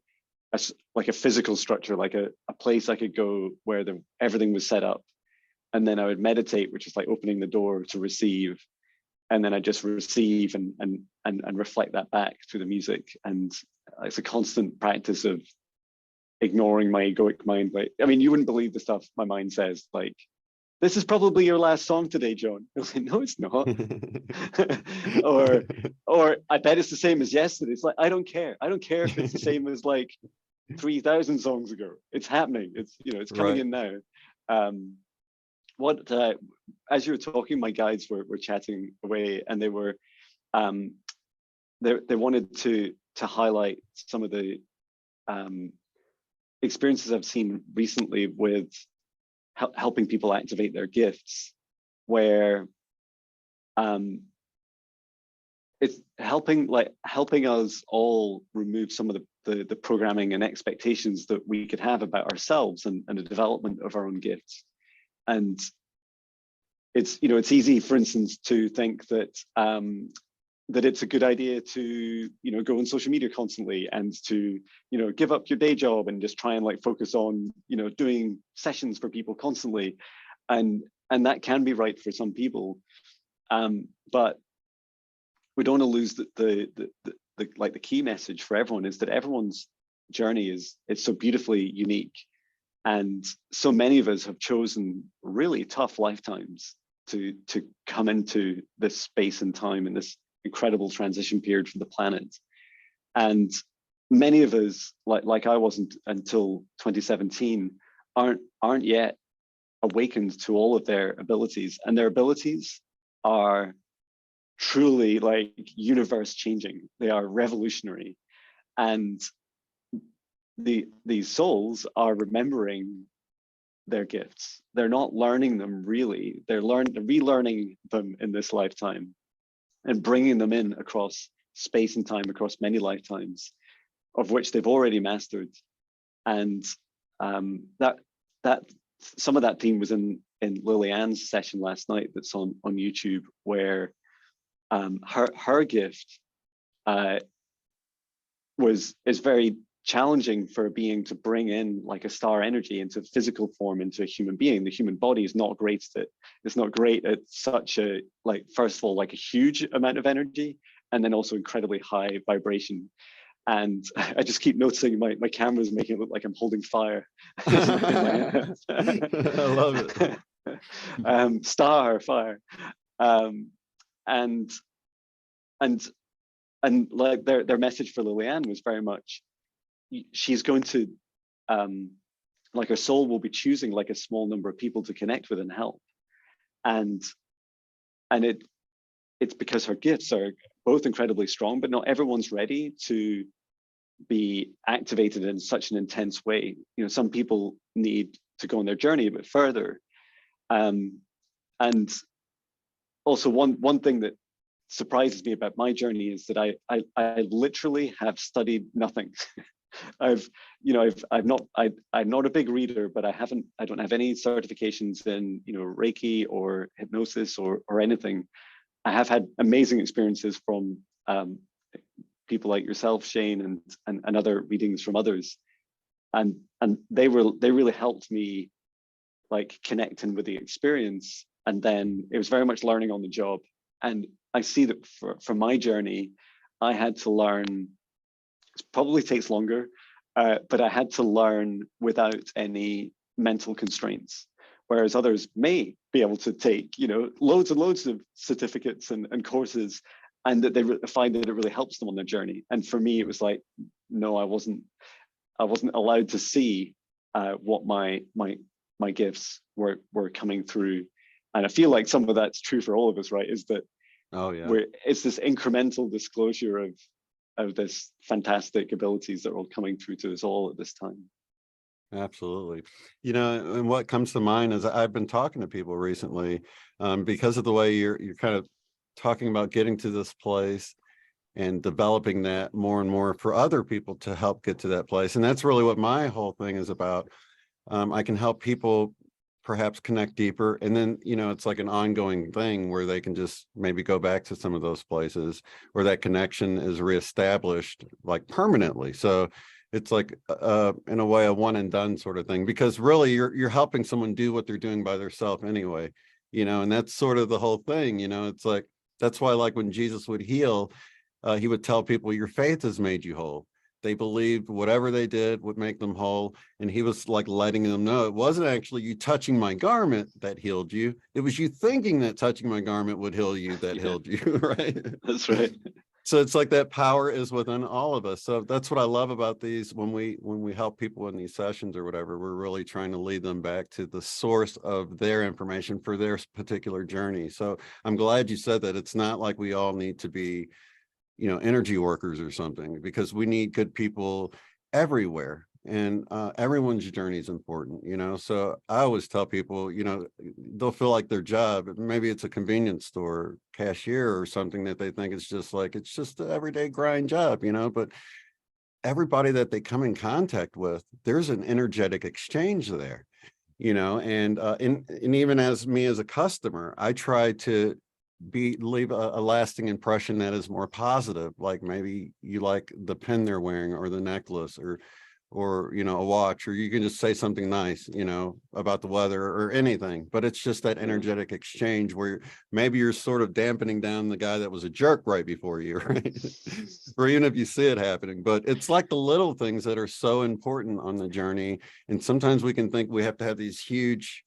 Speaker 2: like a physical structure, like a place I could go where everything was set up. And then I would meditate, which is like opening the door to receive. And then I just receive and reflect that back through the music. And it's a constant practice of ignoring my egoic mind. Like, I mean, you wouldn't believe the stuff my mind says, like, this is probably your last song today, John. I was like, no, it's not. or I bet it's the same as yesterday. It's like, I don't care. I don't care if it's the same as like 3,000 songs ago. It's happening. It's coming in now. As you were talking, my guides were chatting away, and they were they wanted to highlight some of the experiences I've seen recently with helping people activate their gifts, where it's helping us all remove some of the programming and expectations that we could have about ourselves and the development of our own gifts. And it's easy, for instance, to think that that it's a good idea to go on social media constantly, and to give up your day job and just try and like focus on doing sessions for people constantly, and that can be right for some people, but we don't want to lose the key message for everyone is that everyone's journey is so beautifully unique, and so many of us have chosen really tough lifetimes to come into this space and time, and this incredible transition period for the planet. And many of us, like I wasn't until 2017, aren't yet awakened to all of their abilities, and their abilities are truly like universe changing. They are revolutionary, and these souls are remembering their gifts. They're not learning them really. They're relearning them in this lifetime, and bringing them in across space and time, across many lifetimes, of which they've already mastered. And that some of that theme was in Lilianne's session last night that's on YouTube, where her gift is very challenging for a being to bring in like a star energy into physical form, into a human being. The human body is not great at it. It's not great at such a, like, first of all, like a huge amount of energy, and then also incredibly high vibration. And I just keep noticing my camera's making it look like I'm holding fire.
Speaker 1: I love it.
Speaker 2: Star fire. and and and like their message for Liliane was very much, she's going to like her soul will be choosing like a small number of people to connect with and help, and it's because her gifts are both incredibly strong, but not everyone's ready to be activated in such an intense way. You know, some people need to go on their journey a bit further. And also one thing that surprises me about my journey is that I literally have studied nothing. I'm not a big reader, but I don't have any certifications in, you know, Reiki or hypnosis or anything. I have had amazing experiences from people like yourself, Shane, and other readings from others, and they really helped me like connecting with the experience. And then it was very much learning on the job. And I see that for my journey, I had to learn. It probably takes longer, but I had to learn without any mental constraints. Whereas others may be able to take, you know, loads and loads of certificates and courses, and that they find that it really helps them on their journey. And for me, it was like, no, I wasn't allowed to see what my gifts were coming through. And I feel like some of that's true for all of us, right? Is that it's this incremental disclosure of this fantastic abilities that are all coming through to us all at this time.
Speaker 1: Absolutely. You know, and what comes to mind is I've been talking to people recently because of the way you're kind of talking about getting to this place and developing that more and more for other people to help get to that place. And that's really what my whole thing is about. I can help people perhaps connect deeper. And then, you know, it's like an ongoing thing where they can just maybe go back to some of those places where that connection is reestablished like permanently. So it's like in a way a one and done sort of thing, because really you're helping someone do what they're doing by themselves anyway, you know, and that's sort of the whole thing, you know. It's like, that's why like when Jesus would heal, he would tell people, your faith has made you whole. They believed whatever they did would make them whole. And he was like letting them know it wasn't actually you touching my garment that healed you. It was you thinking that touching my garment would heal you that healed you, right?
Speaker 2: That's right.
Speaker 1: So it's like that power is within all of us. So that's what I love about these. When we help people in these sessions or whatever, we're really trying to lead them back to the source of their information for their particular journey. So I'm glad you said that. It's not like we all need to be, you know, energy workers or something, because we need good people everywhere. And everyone's journey is important, you know. So I always tell people, you know, they'll feel like their job, maybe it's a convenience store cashier or something that they think it's just like, it's just an everyday grind job, you know. But everybody that they come in contact with, there's an energetic exchange there, you know. And even as me as a customer, I try to leave a lasting impression that is more positive. Like maybe you like the pin they're wearing or the necklace or you know, a watch, or you can just say something nice, you know, about the weather or anything. But it's just that energetic exchange where maybe you're sort of dampening down the guy that was a jerk right before you, right? Or even if you see it happening. But it's like the little things that are so important on the journey. And sometimes we can think we have to have these huge,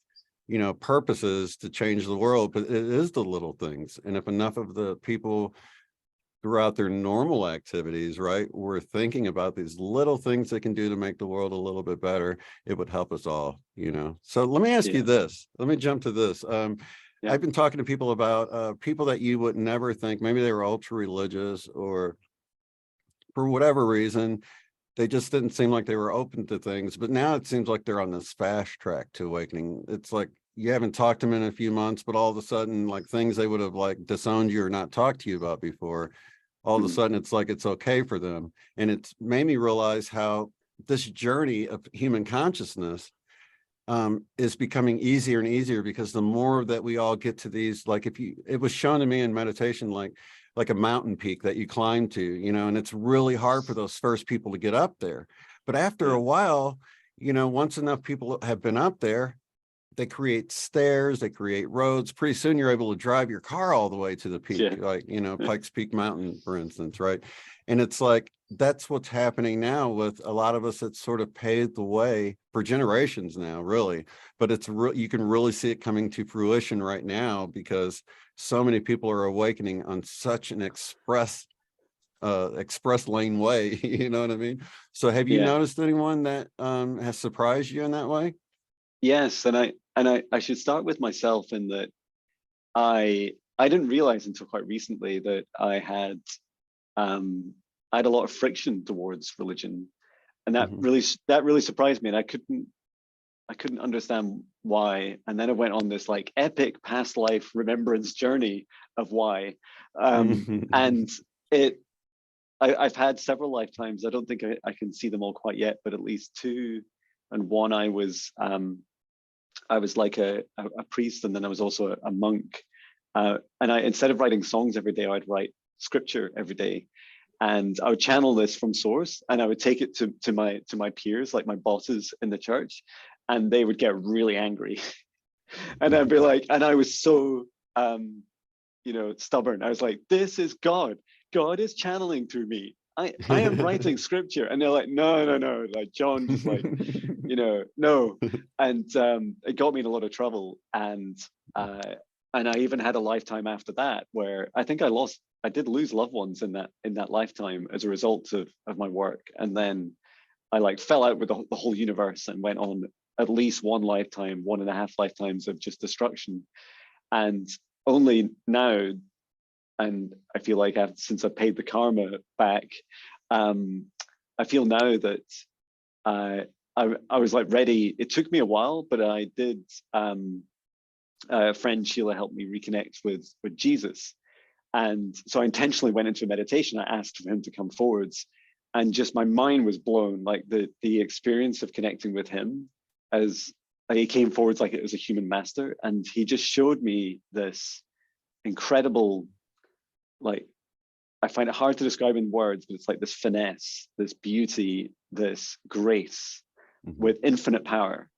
Speaker 1: you know, purposes to change the world, but it is the little things. And if enough of the people throughout their normal activities, right, we're thinking about these little things they can do to make the world a little bit better, it would help us all, you know. So let me ask you this. Let me jump to this. I've been talking to people about people that you would never think, maybe they were ultra religious or for whatever reason, they just didn't seem like they were open to things. But now it seems like they're on this fast track to awakening. It's like you haven't talked to them in a few months, but all of a sudden, like things they would have like disowned you or not talked to you about before, all of a sudden it's like it's okay for them. And it's made me realize how this journey of human consciousness is becoming easier and easier, because the more that we all get to these, like it was shown to me in meditation, like a mountain peak that you climb to, you know, and it's really hard for those first people to get up there. But after a while, you know, once enough people have been up there, they create stairs, they create roads. Pretty soon you're able to drive your car all the way to the peak,
Speaker 2: Yeah.
Speaker 1: like, you know, Pikes Peak Mountain, for instance, right? And it's like, that's what's happening now with a lot of us. It's sort of paved the way for generations now, really. But it's real, you can really see it coming to fruition right now because so many people are awakening on such an express lane way. You know what I mean? So have you
Speaker 2: Yeah.
Speaker 1: noticed anyone that has surprised you in that way?
Speaker 2: Yes, and I should start with myself in that I didn't realize until quite recently that I had a lot of friction towards religion, and
Speaker 1: Mhm.
Speaker 2: that really surprised me, and I couldn't understand why. And then I went on this like epic past life remembrance journey of why, and it I've had several lifetimes. I don't think I can see them all quite yet, but at least two, and one I was like a priest, and then I was also a monk. And I, instead of writing songs every day, I'd write scripture every day, and I would channel this from source, and I would take it to my peers, like my bosses in the church, and they would get really angry. And I'd be like, and I was so stubborn. I was like, this is God. God is channeling through me. I am writing scripture, and they're like, no, like John, just like no. And it got me in a lot of trouble. And I even had a lifetime after that where I think I did lose loved ones in that lifetime as a result of my work. And then I like fell out with the whole universe and went on at least one lifetime, 1.5 lifetimes of just destruction. And only now, and I feel like since I paid the karma back, I feel now that I was like ready. It took me a while, but I did. A friend Sheila helped me reconnect with Jesus, and so I intentionally went into a meditation. I asked for him to come forwards, and just my mind was blown. Like the experience of connecting with him, as he came forwards like it was a human master, and he just showed me this incredible, like, I find it hard to describe in words, but it's like this finesse, this beauty, this grace with infinite power.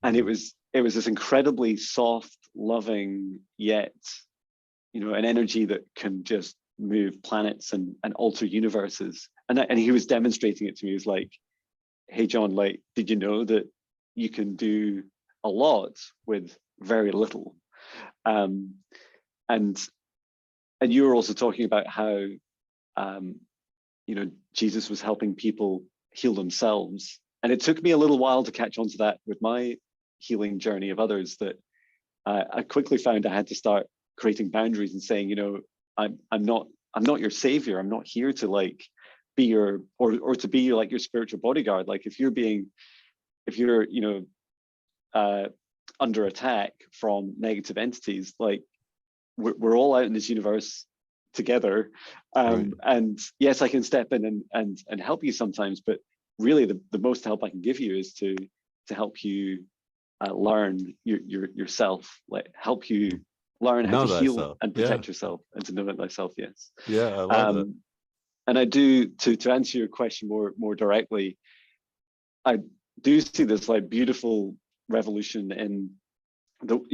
Speaker 2: And it was this incredibly soft, loving, yet an energy that can just move planets and alter universes. And he was demonstrating it to me. He was like, hey John, like, did you know that you can do a lot with very little? And you were also talking about how Jesus was helping people heal themselves. And it took me a little while to catch on to that with my healing journey of others, that I quickly found I had to start creating boundaries and saying, I'm not your savior. I'm not here to like be your or to be like your spiritual bodyguard. Like if you're under attack from negative entities, like we're all out in this universe together. And yes, I can step in and help you sometimes, but really the most help I can give you is to help you learn yourself, like help you learn how
Speaker 1: Know
Speaker 2: to heal
Speaker 1: thyself.
Speaker 2: and
Speaker 1: Yeah.
Speaker 2: protect yourself and to know it thyself. Yes.
Speaker 1: Yeah, I love it.
Speaker 2: And I do, to answer your question more directly, I do see this like beautiful revolution in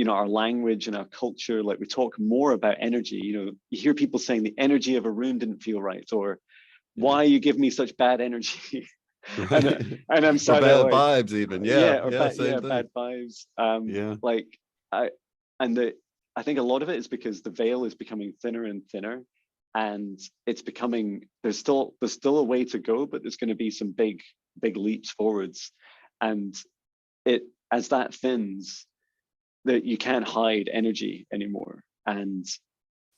Speaker 2: our language and our culture. Like we talk more about energy. You hear people saying the energy of a room didn't feel right, or why you give me such bad energy.
Speaker 1: Right.
Speaker 2: and I'm
Speaker 1: Or
Speaker 2: sat there
Speaker 1: bad
Speaker 2: like,
Speaker 1: vibes even. Yeah,
Speaker 2: yeah, or
Speaker 1: yeah, same thing.
Speaker 2: bad vibes.
Speaker 1: Yeah.
Speaker 2: Like I and the I think a lot of it is because the veil is becoming thinner and thinner, and it's becoming there's still a way to go, but there's going to be some big leaps forwards, and it as that thins, that you can't hide energy anymore. And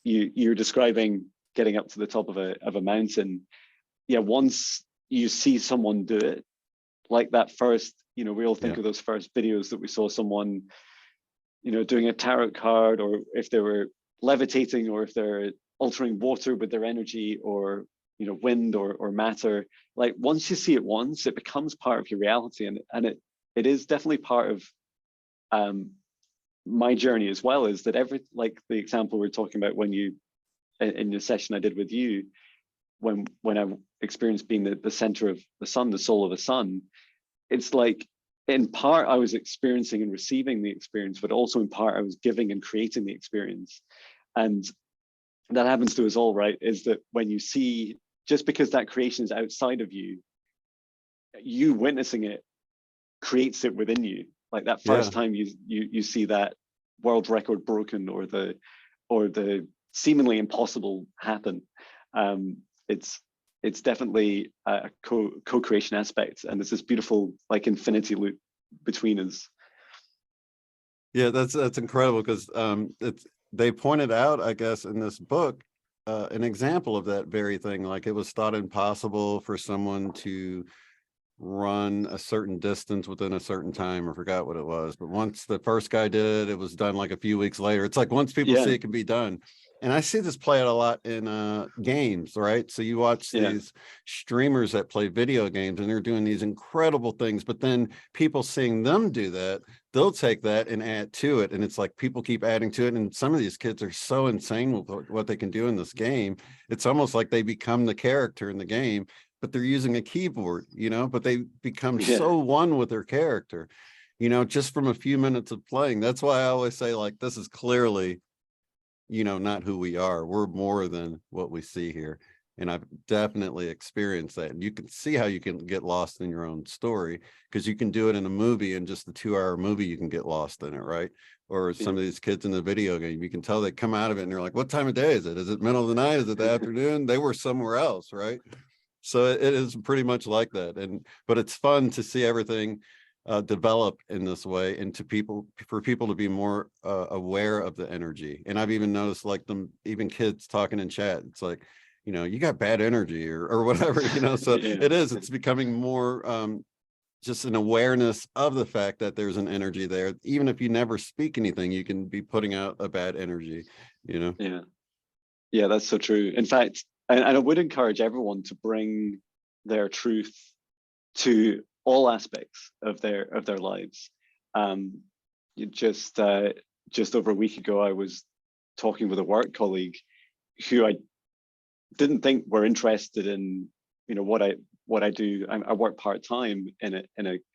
Speaker 2: you're describing getting up to the top of a mountain. Yeah, once you see someone do it, like that first, we all think of those first videos that we saw someone, doing a tarot card, or if they were levitating, or if they're altering water with their energy, or wind or matter. Like once you see it once, it becomes part of your reality, and it is definitely part of my journey as well. Is that like the example we're talking about when you in the session I did with you, when I experienced being the center of the sun, the soul of the sun, it's like in part I was experiencing and receiving the experience, but also in part I was giving and creating the experience. And that happens to us all, right? Is that when you see, just because that creation is outside of you, you witnessing it creates it within you. Like that
Speaker 1: Yeah.
Speaker 2: first time you see that world record broken, or the seemingly impossible happen, it's definitely a co-creation aspect, and there's this beautiful like infinity loop between us.
Speaker 1: Yeah, that's incredible, because they pointed out, I guess, in this book, an example of that very thing. Like, it was thought impossible for someone to run a certain distance within a certain time. I forgot what it was, but once the first guy did it, it was done like a few weeks later. It's like, once people see
Speaker 2: Yeah,
Speaker 1: it can be done. And I see this play out a lot in games, right? So you watch
Speaker 2: yeah,
Speaker 1: these streamers that play video games and they're doing these incredible things, but then people seeing them do that, they'll take that and add to it. And it's like people keep adding to it. And some of these kids are so insane with what they can do in this game. It's almost like they become the character in the game, but they're using a keyboard, but they become
Speaker 2: yeah,
Speaker 1: so one with their character, just from a few minutes of playing. That's why I always say, like, this is clearly, not who we are. We're more than what we see here. And I've definitely experienced that. And you can see how you can get lost in your own story, because you can do it in a movie, and just the 2-hour movie, you can get lost in it, right? Or
Speaker 2: yeah,
Speaker 1: some of these kids in the video game, you can tell they come out of it and they're like, what time of day is it? Is it middle of the night? Is it the afternoon? They were somewhere else, right? So it is pretty much like that. But it's fun to see everything develop in this way, and for people to be more aware of the energy. And I've even noticed, like, even kids talking in chat, it's like, you got bad energy, or whatever, so
Speaker 2: yeah,
Speaker 1: it's becoming more just an awareness of the fact that there's an energy there. Even if you never speak anything, you can be putting out a bad energy.
Speaker 2: yeah. Yeah, that's so true. In fact, and I would encourage everyone to bring their truth to all aspects of their lives. Um, just over a week ago, I was talking with a work colleague who I didn't think were interested in, what I do. I work part time in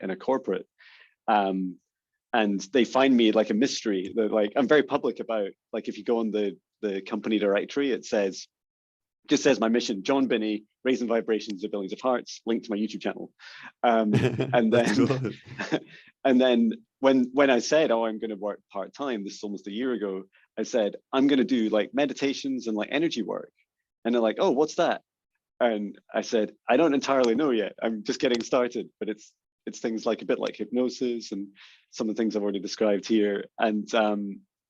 Speaker 2: a corporate, um, and they find me like a mystery. That, like, I'm very public about, like, if you go on the company directory, it just says my mission: John Binney, raising vibrations of billions of hearts, linked to my YouTube channel. And
Speaker 1: That's
Speaker 2: then,
Speaker 1: cool.
Speaker 2: and then when I said, oh, I'm going to work part time, this is almost a year ago, I said, I'm going to do like meditations and like energy work. And they're like, oh, what's that? And I said, I don't entirely know yet. I'm just getting started, but it's things like a bit like hypnosis and some of the things I've already described here.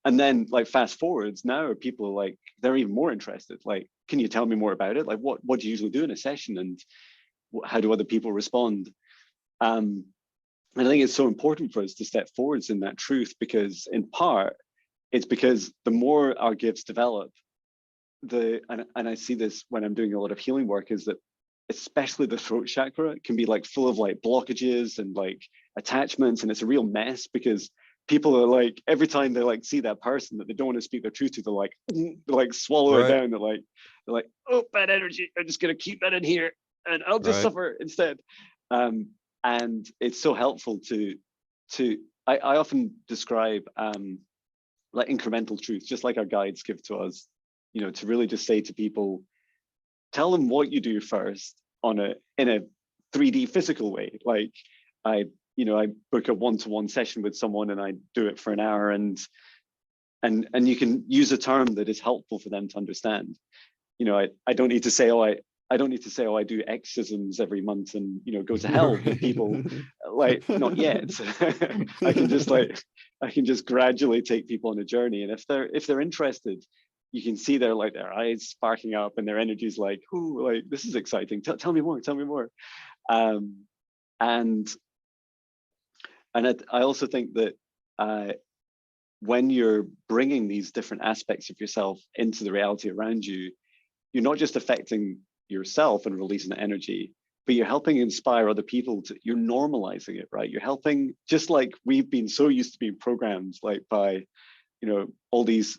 Speaker 2: And then, like, fast forwards, now people are like, they're even more interested. Like, can you tell me more about it? Like, what do you usually do in a session, and how do other people respond? And I think it's so important for us to step forwards in that truth, because in part, it's because the more our gifts develop, and I see this when I'm doing a lot of healing work, is that especially the throat chakra can be like full of like blockages and like attachments, and it's a real mess, because people are like, every time they like see that person that they don't want to speak their truth to, they like swallow it
Speaker 1: Right,
Speaker 2: down. They're like, oh, bad energy, I'm just gonna keep that in here and I'll just
Speaker 1: right.
Speaker 2: suffer instead. And it's so helpful to I often describe like incremental truth, just like our guides give to us, to really just say to people, tell them what you do first in a 3D physical way. Like, I book a one-to-one session with someone and I do it for an hour, and you can use a term that is helpful for them to understand. I don't need to say, I don't need to say, oh, I do exorcisms every month and go to hell with people. Like, not yet. I can just gradually take people on a journey, and if they're interested, you can see their eyes sparking up and their energy's like, ooh, like, this is exciting. Tell me more. Tell me more. Um, and I also think that when you're bringing these different aspects of yourself into the reality around you, you're not just affecting yourself and releasing the energy, but you're helping inspire other people you're normalizing it, right? You're helping, just like we've been so used to being programmed, like, by all these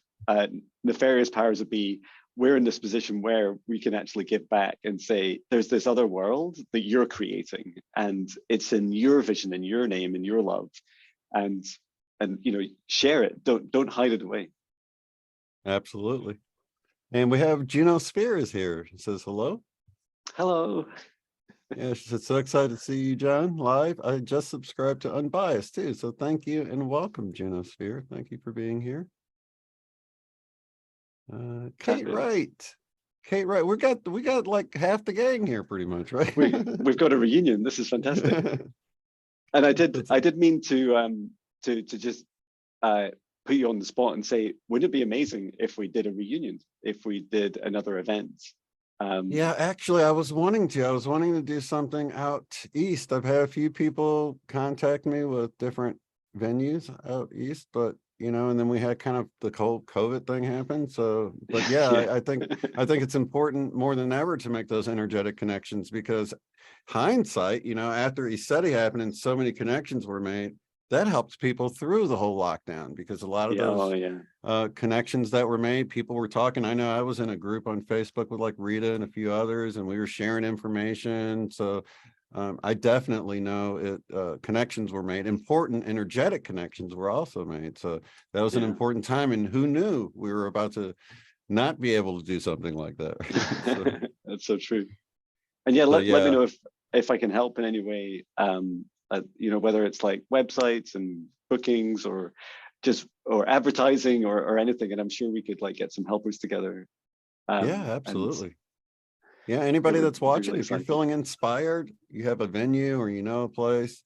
Speaker 2: nefarious powers that be. we're in this position where we can actually give back and say, there's this other world that you're creating, and it's in your vision, in your name, in your love, and share it. Don't hide it away.
Speaker 1: Absolutely. And we have Juno Sphere is here. It says hello.
Speaker 2: Hello.
Speaker 1: Yeah, she said, so excited to see you, John, live. I just subscribed to Unbiased too. So thank you and welcome, Juno Sphere. Thank you for being here. Kate Wright. Kate Wright. We got like half the gang here pretty much, right?
Speaker 2: We've got a reunion. This is fantastic. And I did mean to just put you on the spot and say, wouldn't it be amazing if we did a reunion, if we did another event?
Speaker 1: Yeah, actually, I was wanting to do something out east. I've had a few people contact me with different venues out east, but and then we had kind of the whole COVID thing happen. So, but yeah, I think it's important more than ever to make those energetic connections, because hindsight, after ECETI happened and so many connections were made, that helps people through the whole lockdown, because a lot of those connections that were made, people were talking. I know I was in a group on Facebook with like Rita and a few others, and we were sharing information. So I definitely know connections were made. Important energetic connections were also made. So that was an important time. And who knew we were about to not be able to do something like that? So,
Speaker 2: that's so true. And let me know if I can help in any way. Whether it's like websites and bookings or advertising or anything, and I'm sure we could like get some helpers together.
Speaker 1: Yeah, absolutely. Yeah, anybody that's watching, if you're feeling inspired, you have a venue or a place,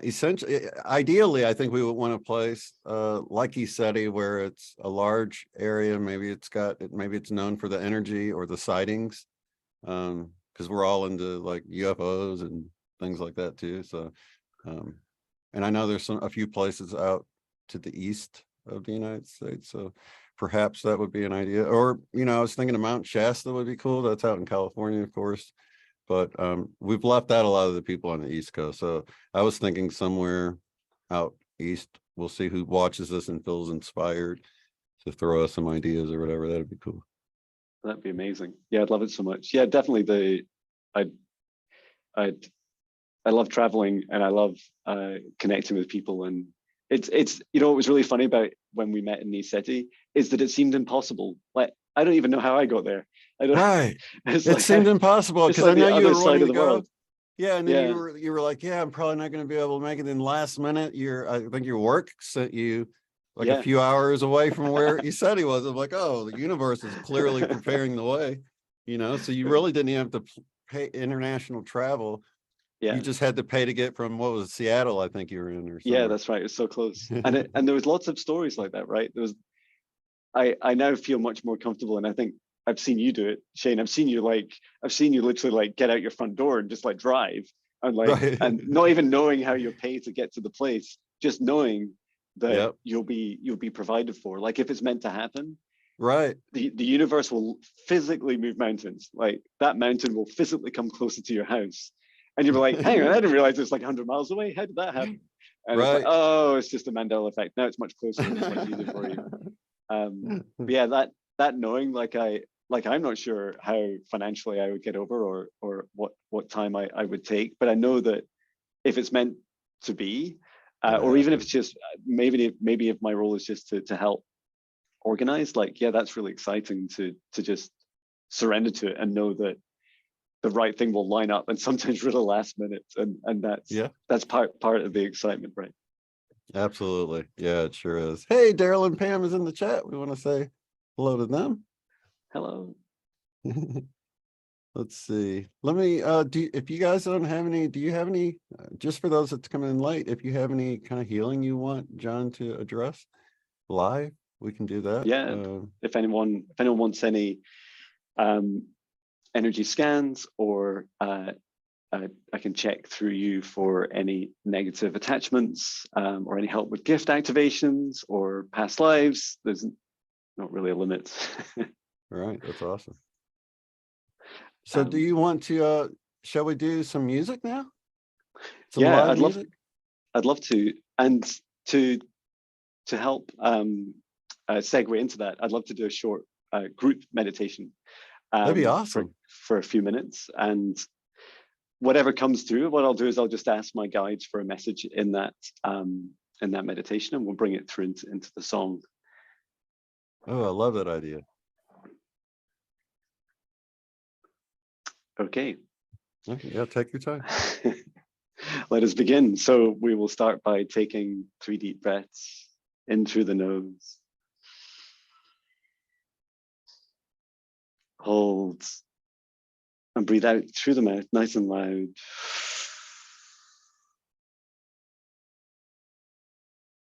Speaker 1: essentially, ideally, I think we would want a place like ECETI, where it's a large area. Maybe it's known for the energy or the sightings, because we're all into like UFOs and things like that too. So, and I know there's a few places out to the east of the United States. So perhaps that would be an idea. Or, I was thinking of Mount Shasta would be cool. That's out in California, of course. But we've left out a lot of the people on the East Coast. So I was thinking somewhere out east. We'll see who watches this and feels inspired to throw us some ideas or whatever. That'd be cool.
Speaker 2: That'd be amazing. Yeah, I'd love it so much. Yeah, definitely. I love traveling, and I love connecting with people. And it's what was really funny about when we met in ECETI is that it seemed impossible. Like, I don't even know how I got there.
Speaker 1: Right. It seemed impossible, because I know you were wanting to go. Yeah, and then you were like, yeah, I'm probably not going to be able to make it. In last minute, I think your work sent you like a few hours away from where ECETI was. I'm like, oh, the universe is clearly preparing the way. So you really didn't even have to pay international travel. You just had to pay to get from, what was it, Seattle, I think you were in, or somewhere.
Speaker 2: Yeah, that's right. It was so close. And there was lots of stories like that, right? I now feel much more comfortable, and I think I've seen you do it, Shane. I've seen you literally like get out your front door and just like drive, and like and not even knowing how you'll pay to get to the place, just knowing that you'll be provided for. Like, if it's meant to happen,
Speaker 1: right,
Speaker 2: the universe will physically move mountains. Like, that mountain will physically come closer to your house. And you're like, hang on, I didn't realize it's like 100 miles away. How did that happen? And it's like, oh, it's just a Mandela effect. Now it's much closer and it's much easier for you. But yeah, that knowing, like I'm not sure how financially I would get over or what time I would take, but I know that if it's meant to be, or even if it's just maybe if my role is just to help organize, like, yeah, that's really exciting to just surrender to it and know that the right thing will line up, and sometimes really last minute, and that's part of the excitement, right?
Speaker 1: Absolutely. Yeah, it sure is. Hey, Daryl and Pam is in the chat. We want to say hello to them.
Speaker 2: Hello.
Speaker 1: Let's see. Let me if you guys don't have any, do you have any, just for those that's coming in late, if you have any kind of healing you want John to address live, we can do that.
Speaker 2: Yeah. If anyone wants any energy scans, or I can check through you for any negative attachments, or any help with gift activations or past lives. There's not really a limit.
Speaker 1: All right, that's awesome. So do you want to, shall we do some music now? Some live music?
Speaker 2: I'd love to. And to help segue into that, I'd love to do a short group meditation.
Speaker 1: That'd be awesome.
Speaker 2: For a few minutes, and whatever comes through, what I'll do is I'll just ask my guides for a message in that meditation, and we'll bring it through into the song.
Speaker 1: Oh, I love that idea.
Speaker 2: Okay.
Speaker 1: Yeah, take your time.
Speaker 2: Let us begin. So we will start by taking 3 deep breaths in through the nose. Hold. And breathe out through the mouth, nice and loud.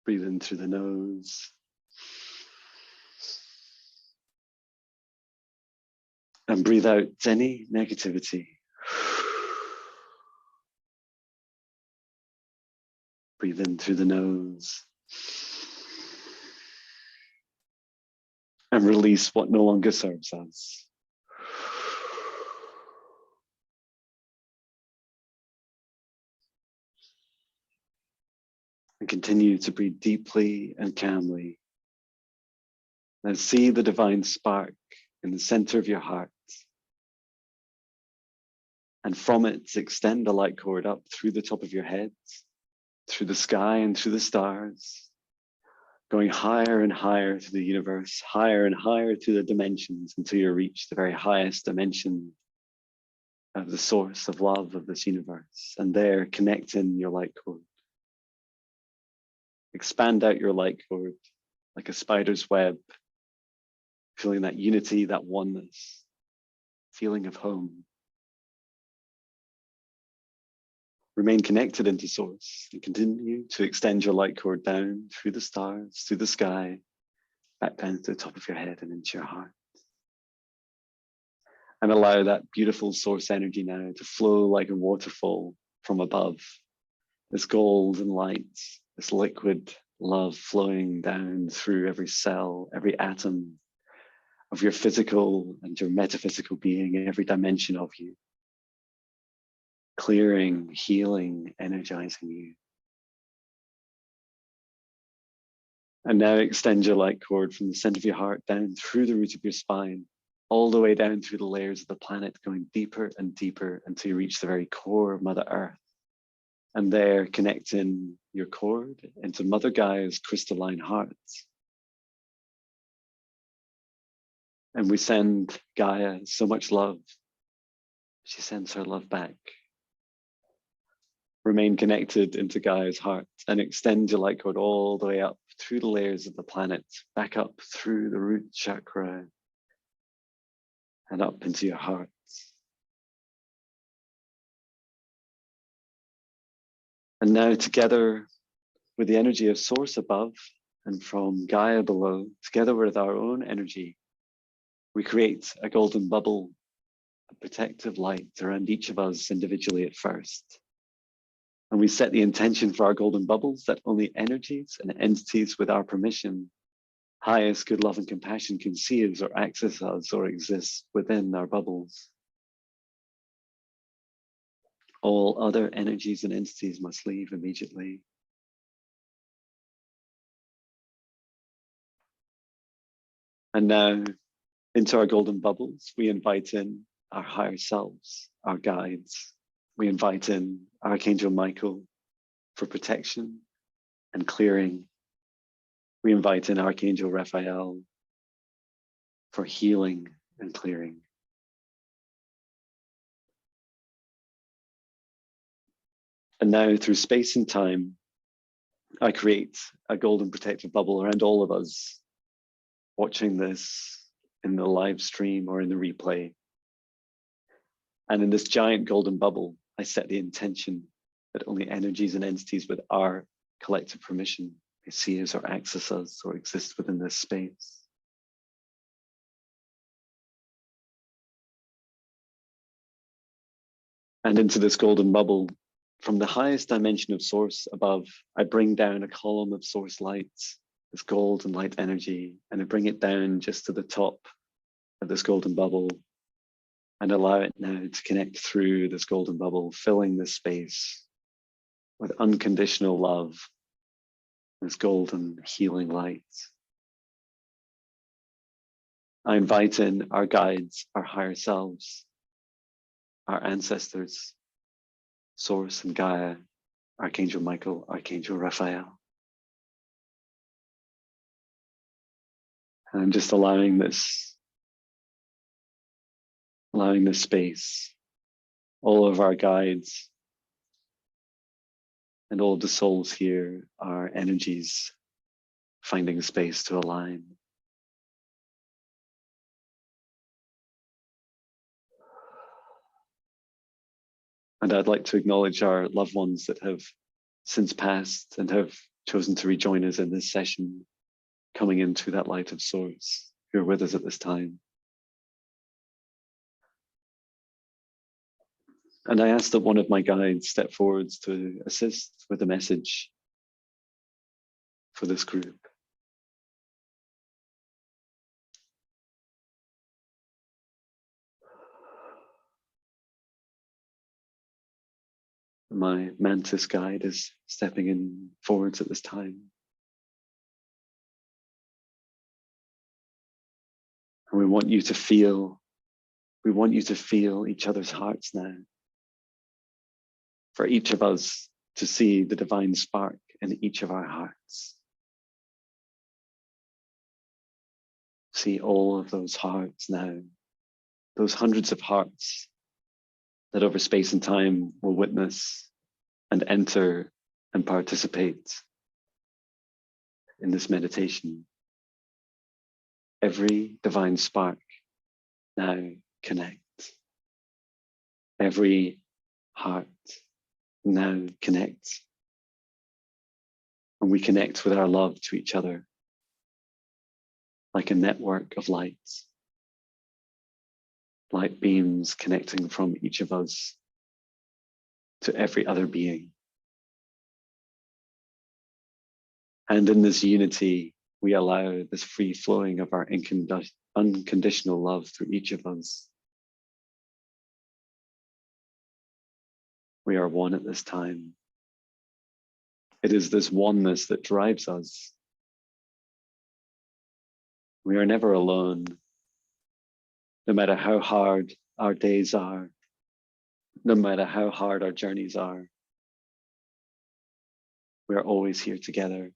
Speaker 2: Breathe in through the nose. And breathe out any negativity. Breathe in through the nose. And release what no longer serves us. And continue to breathe deeply and calmly. Now see the divine spark in the center of your heart. And from it, extend the light cord up through the top of your head, through the sky and through the stars, going higher and higher to the universe, higher and higher to the dimensions until you reach the very highest dimension of the source of love of this universe. And there, connect in your light cord. Expand out your light cord like a spider's web, feeling that unity, that oneness, feeling of home. Remain connected into source and continue to extend your light cord down through the stars, through the sky, back down to the top of your head and into your heart. And allow that beautiful source energy now to flow like a waterfall from above. This golden light, this liquid love flowing down through every cell, every atom of your physical and your metaphysical being, every dimension of you. Clearing, healing, energizing you. And now extend your light cord from the center of your heart down through the root of your spine, all the way down through the layers of the planet, going deeper and deeper until you reach the very core of Mother Earth. And there, connect in your cord into Mother Gaia's crystalline heart. And we send Gaia so much love. She sends her love back. Remain connected into Gaia's heart and extend your light cord all the way up through the layers of the planet, back up through the root chakra and up into your heart. And now together with the energy of Source above and from Gaia below, together with our own energy, we create a golden bubble, a protective light around each of us individually at first. And we set the intention for our golden bubbles that only energies and entities with our permission, highest good love and compassion, can see us or access us or exist within our bubbles. All other energies and entities must leave immediately. And now, into our golden bubbles, we invite in our higher selves, our guides. We invite in Archangel Michael for protection and clearing. We invite in Archangel Raphael for healing and clearing. And now, through space and time, I create a golden protective bubble around all of us watching this in the live stream or in the replay. And in this giant golden bubble, I set the intention that only energies and entities with our collective permission may see us or access us or exist within this space. And into this golden bubble, from the highest dimension of Source above, I bring down a column of Source light, this golden light energy, and I bring it down just to the top of this golden bubble and allow it now to connect through this golden bubble, filling this space with unconditional love, this golden healing light. I invite in our guides, our higher selves, our ancestors, Source and Gaia, Archangel Michael, Archangel Raphael. And I'm just allowing this space, all of our guides and all the souls here, our energies, finding a space to align. And I'd like to acknowledge our loved ones that have since passed and have chosen to rejoin us in this session, coming into that light of Source, who are with us at this time. And I ask that one of my guides step forwards to assist with the message for this group. My mantis guide is stepping in forwards at this time. And we want you to feel each other's hearts now. For each of us to see the divine spark in each of our hearts. See all of those hearts now, those hundreds of hearts that over space and time will witness and enter and participate in this meditation. Every divine spark now connect. Every heart now connect. And we connect with our love to each other like a network of lights. Light beams connecting from each of us to every other being. And in this unity, we allow this free flowing of our unconditional love through each of us. We are one at this time. It is this oneness that drives us. We are never alone, no matter how hard our days are, no matter how hard our journeys are. We are always here together.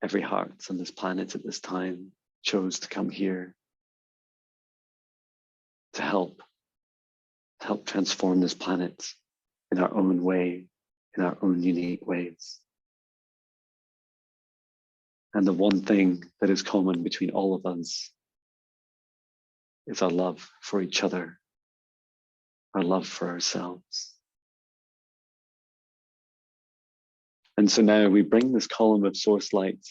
Speaker 2: Every heart on this planet at this time chose to come here to help transform this planet in our own way, in our own unique ways. And the one thing that is common between all of us is our love for each other, our love for ourselves. And so now we bring this column of source light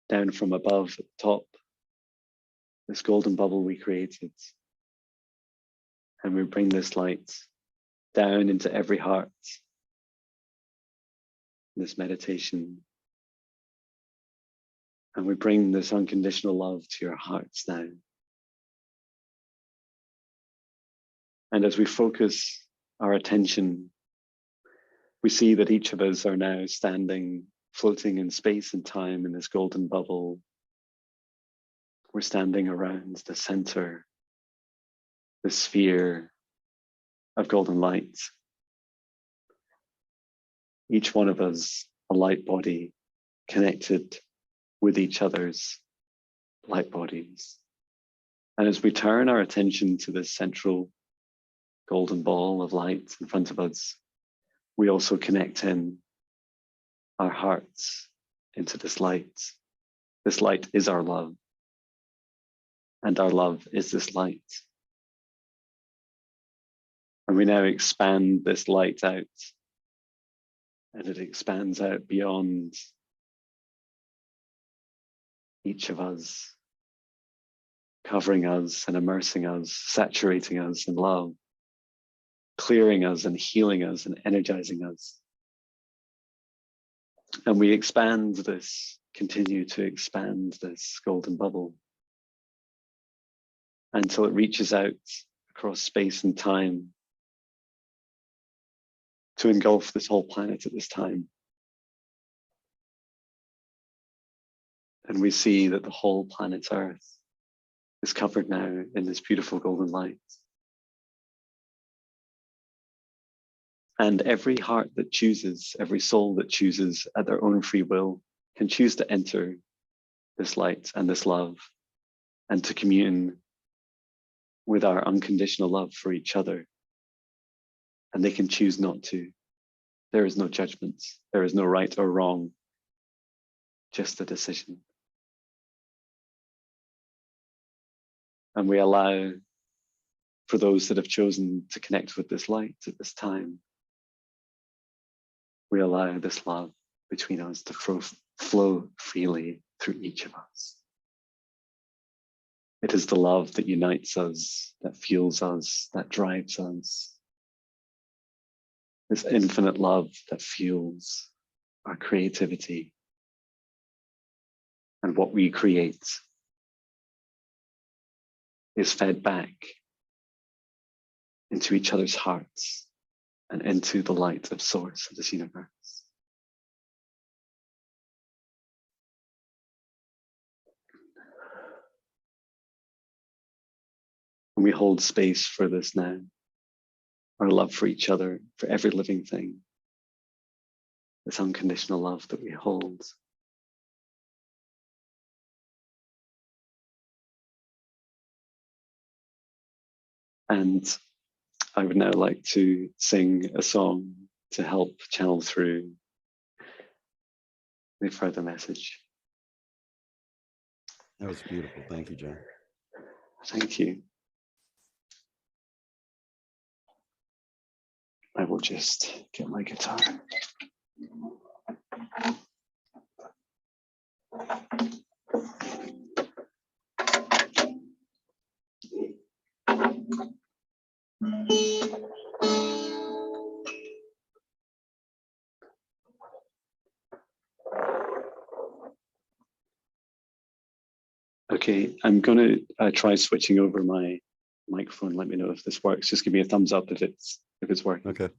Speaker 2: down from above at the top, this golden bubble we created. And we bring this light down into every heart, this meditation. And we bring this unconditional love to your hearts now. And as we focus our attention, we see that each of us are now standing, floating in space and time in this golden bubble. We're standing around the center, the sphere of golden light. Each one of us, a light body, connected with each other's light bodies. And as we turn our attention to this central golden ball of light in front of us, we also connect in our hearts into this light. This light is our love, and our love is this light. And we now expand this light out, and it expands out beyond each of us, covering us and immersing us, saturating us in love, clearing us and healing us and energizing us. And we expand this, continue to expand this golden bubble until it reaches out across space and time to engulf this whole planet at this time. And we see that the whole planet Earth is covered now in this beautiful golden light. And every heart that chooses, every soul that chooses at their own free will, can choose to enter this light and this love and to commune with our unconditional love for each other. And they can choose not to. There is no judgment. There is no right or wrong, just a decision. And we allow for those that have chosen to connect with this light at this time, we allow this love between us to flow freely through each of us. It is the love that unites us, that fuels us, that drives us. This infinite love that fuels our creativity and what we create is fed back into each other's hearts and into the light of source of this universe. And we hold space for this now, our love for each other, for every living thing, this unconditional love that we hold. And I would now like to sing a song to help channel through the further message.
Speaker 1: That was beautiful. Thank you, John.
Speaker 2: Thank you. I will just get my guitar. Okay, I'm going to try switching over my microphone. Let me know if this works. Just give me a thumbs up if it's working.
Speaker 1: Okay.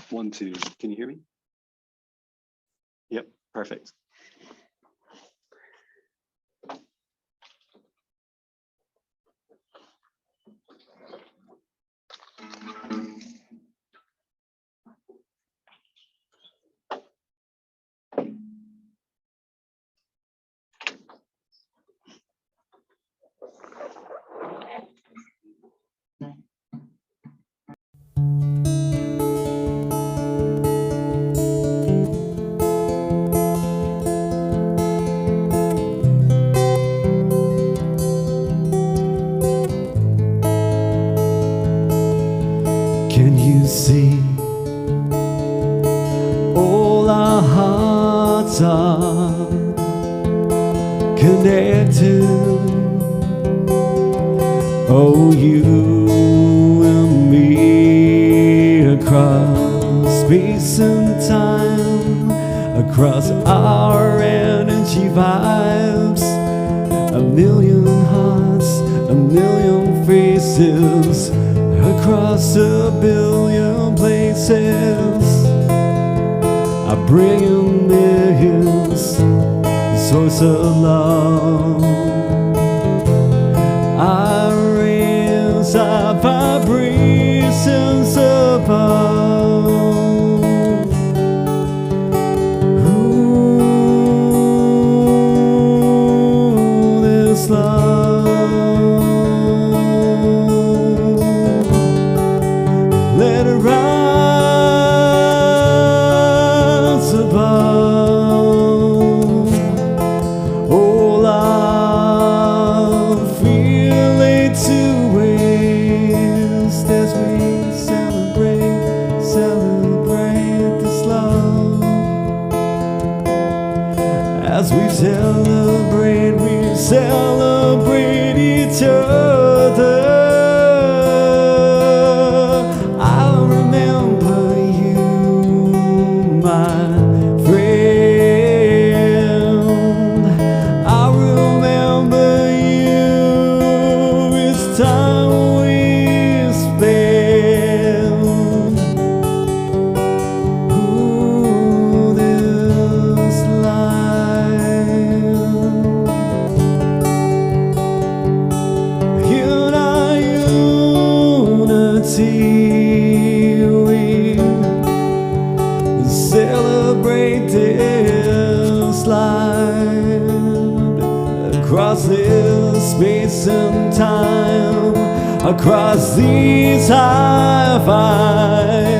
Speaker 2: One, two. Can you hear me? Yep, perfect.
Speaker 3: Can you see all our hearts are connected? Oh, you and me across space and time, across our energy vibes, a million hearts, a million faces, across a billion places. I bring in millions, the source of love. I raise our vibrations above. Ooh, this love. Let it rise above all our feeling to waste as we celebrate this love. As we celebrate each other. I'll remember you, my friend. I'll remember you each time we spend. eternity we celebrate this life across this space and time, across these high vibes,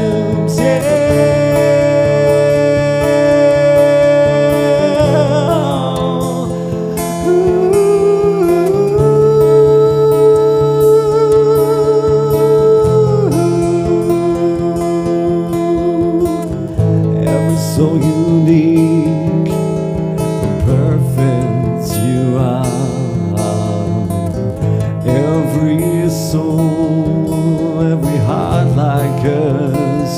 Speaker 3: so unique and perfect you are. Every soul, every heart like a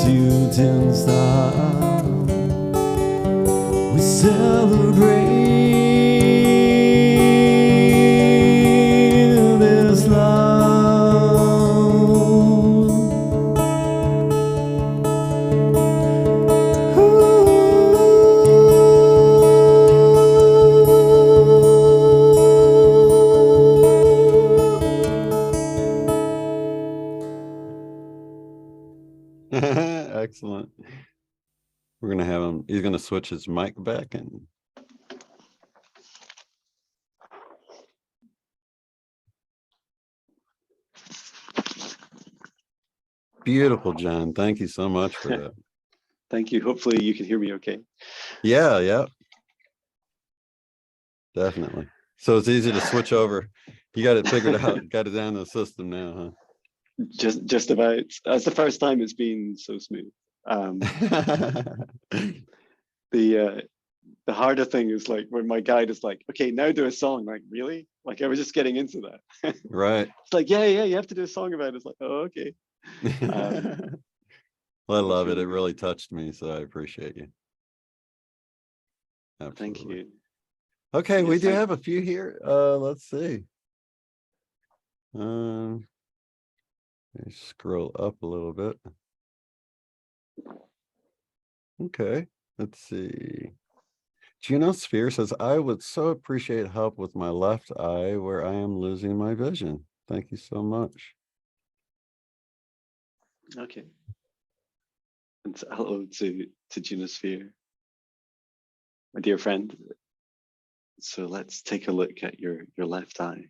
Speaker 3: shooting star. We celebrate this love.
Speaker 1: Excellent. We're gonna have him, he's gonna switch his mic back and beautiful, John. Thank you so much for that.
Speaker 2: Thank you. Hopefully you can hear me okay.
Speaker 1: Yeah, definitely. So it's easy to switch over. You got it figured out, got it down to the system now, huh?
Speaker 2: Just about. That's the first time it's been so smooth. The harder thing is like when my guide is like, okay, now do a song. Like, really? Like I was just getting into that.
Speaker 1: Right.
Speaker 2: It's like, yeah, you have to do a song about it. It's like, oh, okay.
Speaker 1: Well, I love it.
Speaker 2: really
Speaker 1: It really touched me, so I appreciate you.
Speaker 2: Thank
Speaker 1: Absolutely.
Speaker 2: you.
Speaker 1: Okay, we
Speaker 2: Yes,
Speaker 1: do have a few here. Let's see. Let me scroll up a little bit. Okay, let's see. Sphere says, I would so appreciate help with my left eye where I am losing my vision. Thank you so much.
Speaker 2: Okay. And hello to Genosphere, my dear friend. So let's take a look at your left eye.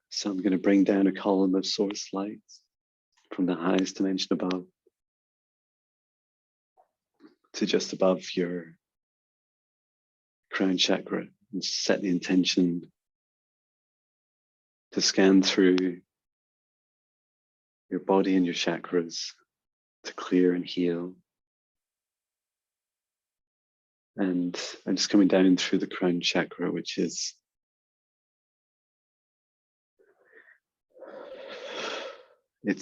Speaker 2: So I'm going to bring down a column of source light from the highest dimension above to just above your crown chakra and set the intention to scan through your body and your chakras to clear and heal. And I'm just coming down through the crown chakra, which is it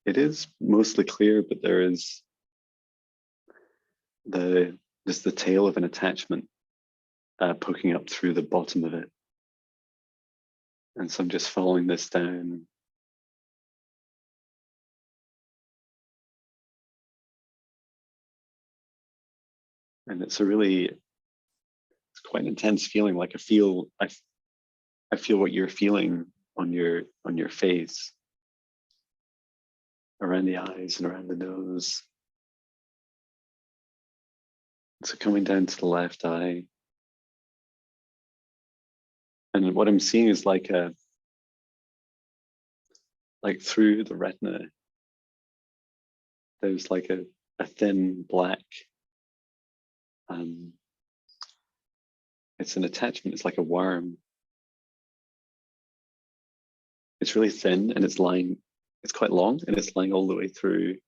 Speaker 2: is mostly clear, but there is just the tail of an attachment poking up through the bottom of it. And so I'm just following this down. And it's quite an intense feeling. Like I feel what you're feeling on your face, around the eyes and around the nose. So coming down to the left eye. And what I'm seeing is like through the retina, there's like a thin black, it's an attachment, it's like a worm. It's really thin and it's quite long and it's lying all the way through.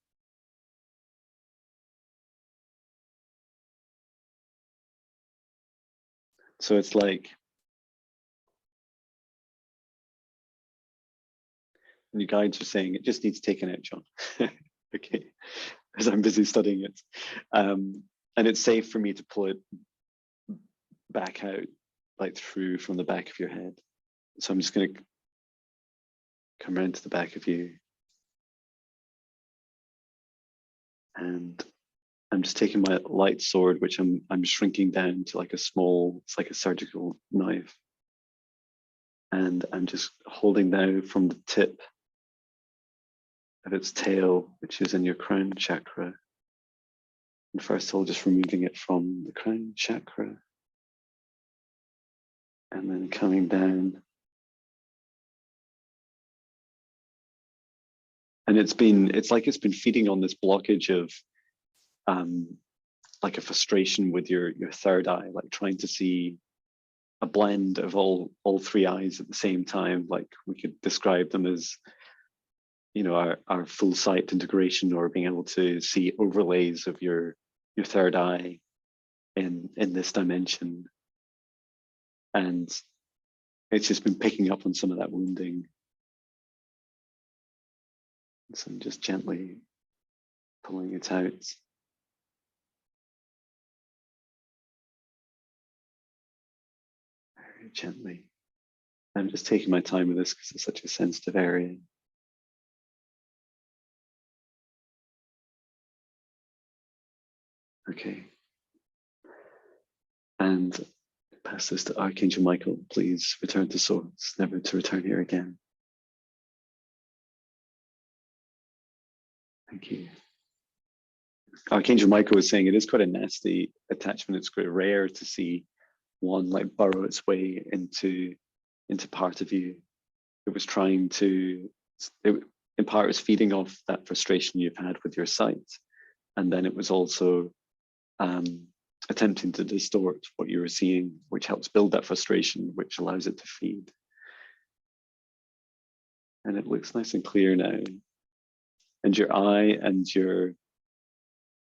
Speaker 2: So it's like, and your guides are saying it just needs taken out, John. Okay, as I'm busy studying it. And it's safe for me to pull it back out, like through from the back of your head. So I'm just going to come around to the back of you. And I'm just taking my light sword, which I'm shrinking down to like it's like a surgical knife. And I'm just holding now from the tip of its tail, which is in your crown chakra. And first of all, just removing it from the crown chakra. And then coming down. And it's like it's been feeding on this blockage of like a frustration with your third eye, like trying to see a blend of all three eyes at the same time. Like we could describe them as, you know, our full sight integration, or being able to see overlays of your third eye in this dimension. And it's just been picking up on some of that wounding. So I'm just gently pulling it out. Very gently. I'm just taking my time with this because it's such a sensitive area. Okay. And pass this to Archangel Michael. Please return to source, never to return here again. Thank you. Archangel Michael was saying it is quite a nasty attachment. It's quite rare to see one like burrow its way into part of you. It was trying to, in part, it was feeding off that frustration you've had with your sight, and then it was also attempting to distort what you were seeing, which helps build that frustration, which allows it to feed. And it looks nice and clear now. And your eye and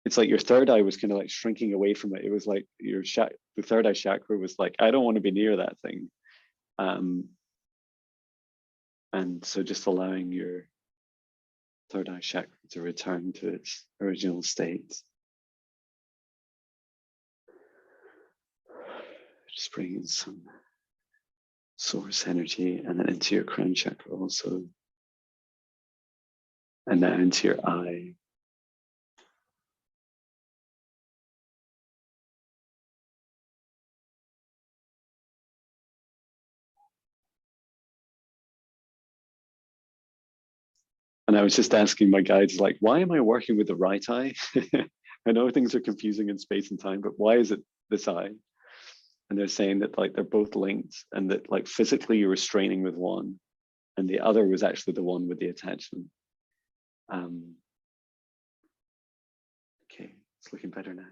Speaker 2: it's like your third eye was kind of like shrinking away from it. It was like the third eye chakra was like, I don't want to be near that thing. And so just allowing your third eye chakra to return to its original state. Just bring in some source energy, and then into your crown chakra also. And now into your eye. And I was just asking my guides, like, why am I working with the right eye? I know things are confusing in space and time, but why is it this eye? And they're saying that like they're both linked, and that like physically you're restraining with one, and the other was actually the one with the attachment. Okay, it's looking better now.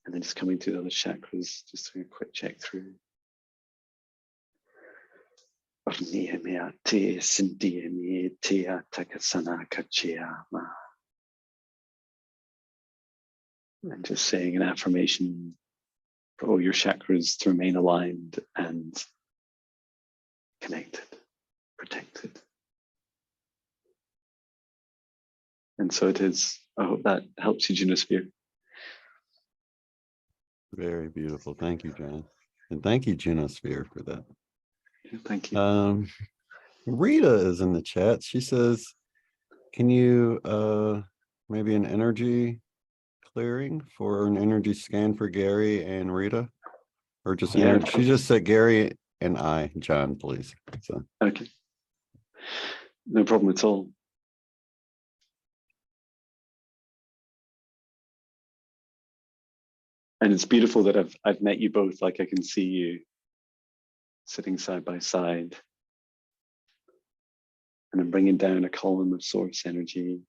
Speaker 2: And then just coming to the other chakras, just doing a quick check through. And just saying an affirmation for all your chakras to remain aligned and connected, protected. And so it is. I hope that helps you, Junosphere.
Speaker 1: Very beautiful. Thank you, John. And thank you, Junosphere, for that.
Speaker 2: Thank you.
Speaker 1: Rita is in the chat. She says, can you maybe an energy clearing for an energy scan for Gary and Rita? Or just energy? She just said Gary and I, John, please. So
Speaker 2: okay. No problem at all. And it's beautiful that I've met you both. Like I can see you sitting side by side. And I'm bringing down a column of source energy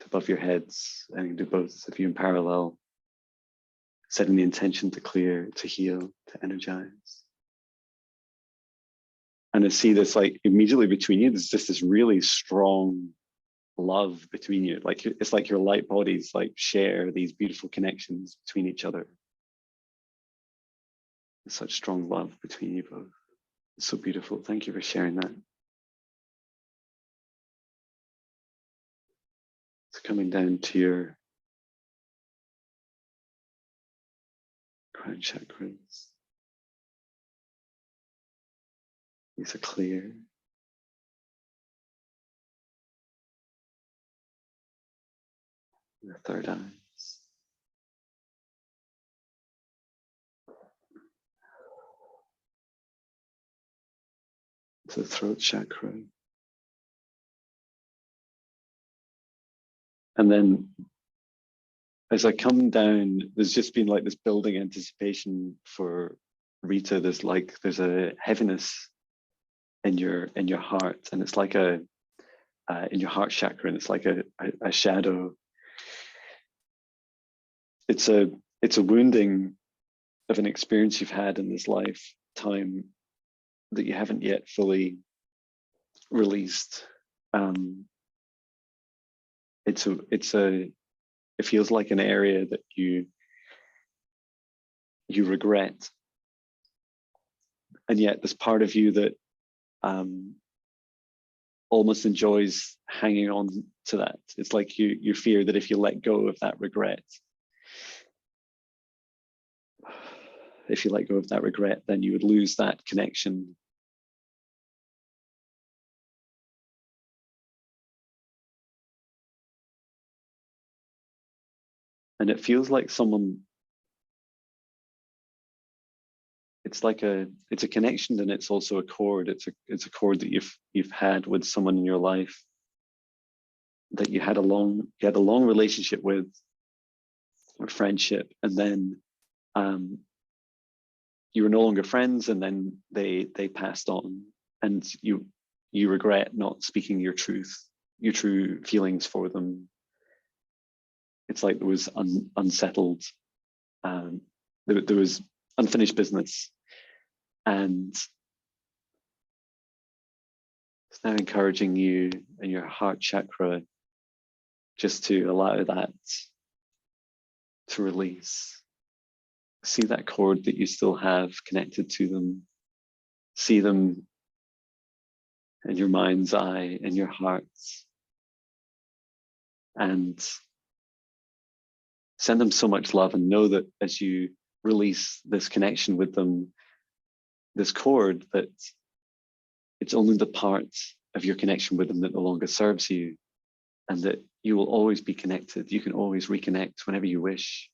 Speaker 2: above your heads, and do both of you in parallel, setting the intention to clear, to heal, to energize. And I see this like immediately between you, there's just this really strong love between you. Like it's like your light bodies like share these beautiful connections between each other. There's such strong love between you both. It's so beautiful. Thank you for sharing that. It's coming down to your crown chakras. These are clear. The third eyes. to the throat chakra. And then as I come down, there's just been like this building anticipation for Rita. There's a heaviness in your heart, and it's like a in your heart chakra, and it's like a shadow. It's a wounding of an experience you've had in this lifetime that you haven't yet fully released. It feels like an area that you regret, and yet there's part of you that almost enjoys hanging on to that. It's like you fear that if you let go of that regret, then you would lose that connection. And it feels like it's a connection, and it's also a cord. It's a cord that you've had with someone in your life that you had a long relationship with, or friendship, and then you were no longer friends, and then they passed on, and you regret not speaking your true feelings for them. It's like there was unsettled, there was unfinished business, and it's now encouraging you and your heart chakra just to allow that to release. See that cord that you still have connected to them. See them in your mind's eye, in your hearts, and send them so much love, and know that as you release this connection with them, this cord, that it's only the part of your connection with them that no longer serves you, and that you will always be connected. You can always reconnect whenever you wish.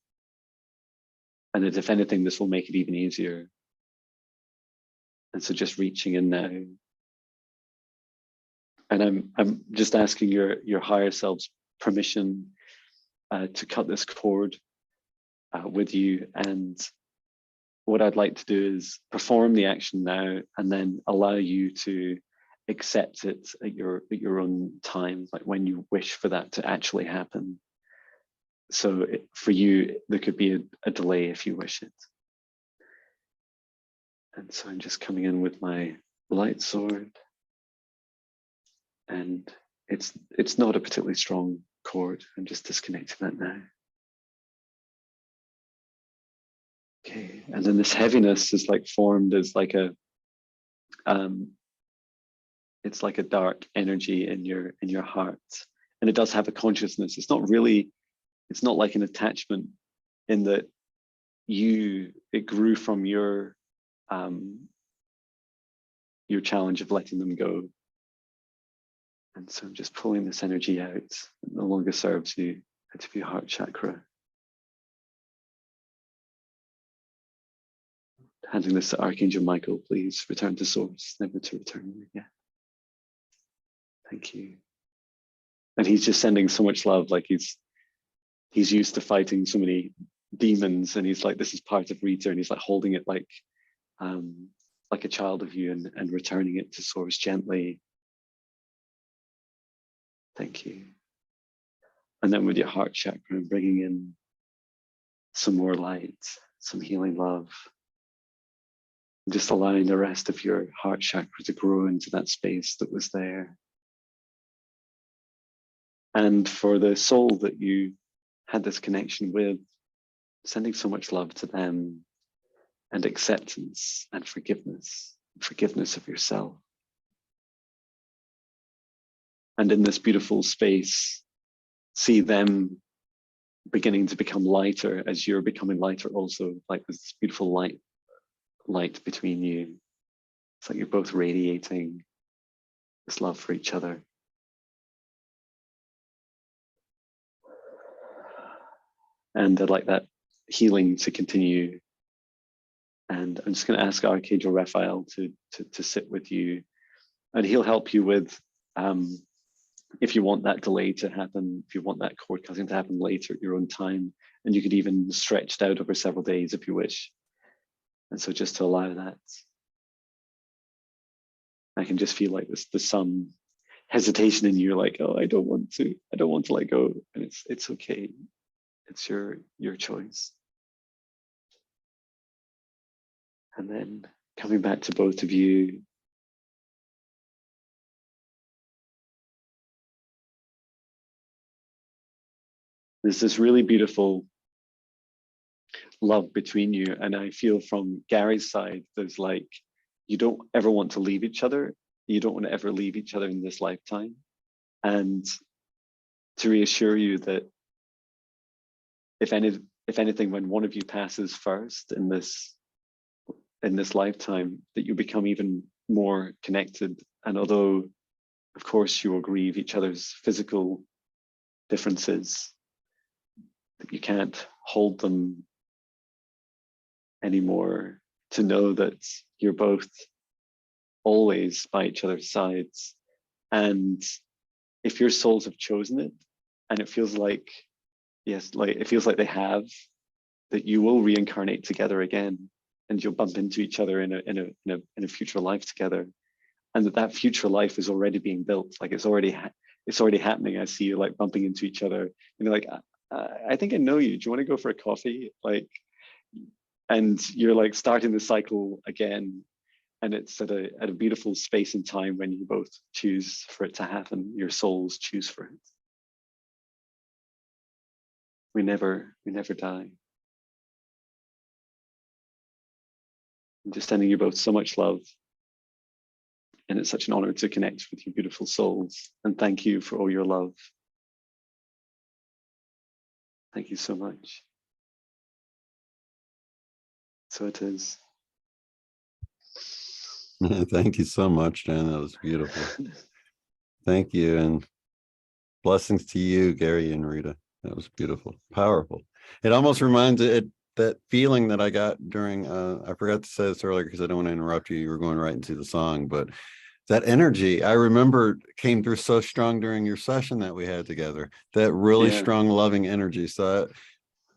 Speaker 2: And that if anything, this will make it even easier. And so just reaching in now. And I'm just asking your higher self's permission to cut this cord with you. And what I'd like to do is perform the action now, and then allow you to accept it at your own time, like when you wish for that to actually happen. So for you, there could be a delay if you wish it. And so I'm just coming in with my light sword, and it's not a particularly strong cord. I'm just disconnecting that now. Okay, and then this heaviness is like formed as like it's like a dark energy in your heart, and it does have a consciousness. It's not like an attachment, in that it grew from your challenge of letting them go. And so I'm just pulling this energy out. It no longer serves you, out of your heart chakra. Handing this to Archangel Michael, please return to source, never to return again. Thank you. And he's just sending so much love, like he's used to fighting so many demons, and he's like, this is part of Rita, and he's like holding it like a child of you, and returning it to source gently. Thank you. And then with your heart chakra, bringing in some more light, some healing love. Just allowing the rest of your heart chakra to grow into that space that was there. And for the soul that you had this connection with, sending so much love to them, and acceptance and forgiveness of yourself. And in this beautiful space, see them beginning to become lighter as you're becoming lighter also, like this beautiful light between you. It's like you're both radiating this love for each other. And I'd like that healing to continue. And I'm just going to ask Archangel Raphael to sit with you And he'll help you with if you want that delay to happen, if you want that cord cutting to happen later at your own time, and you could even stretch it out over several days if you wish. And so just to allow that, I can just feel like there's some hesitation in you, like, oh, I don't want to let go. And it's okay. It's your choice. And then coming back to both of you. There's this really beautiful love between you. And I feel from Gary's side, there's like, you don't ever want to leave each other. You don't want to ever leave each other in this lifetime. And to reassure you that if anything, when one of you passes first in this lifetime, that you become even more connected. And although, of course, you will grieve each other's physical differences, that you can't hold them anymore, to know that you're both always by each other's sides. And if your souls have chosen it, and it feels like, yes, like it feels like they have, that you will reincarnate together again, and you'll bump into each other in a future life together, and that future life is already being built. Like it's already happening. I see you like bumping into each other, and you're like, I think I know you. Do you want to go for a coffee? Like, and you're like starting the cycle again, and it's at a beautiful space and time when you both choose for it to happen. Your souls choose for it. We never die. I'm just sending you both so much love. And it's such an honor to connect with your beautiful souls. And thank you for all your love. Thank you so much. So it is.
Speaker 1: Thank you so much, Jan. That was beautiful. Thank you. And blessings to you, Gary and Rita. That was beautiful, powerful. It almost reminds it that feeling that I got during, I forgot to say this earlier because I don't want to interrupt you. You were going right into the song, but that energy I remember came through so strong during your session that we had together, that really strong, loving energy. So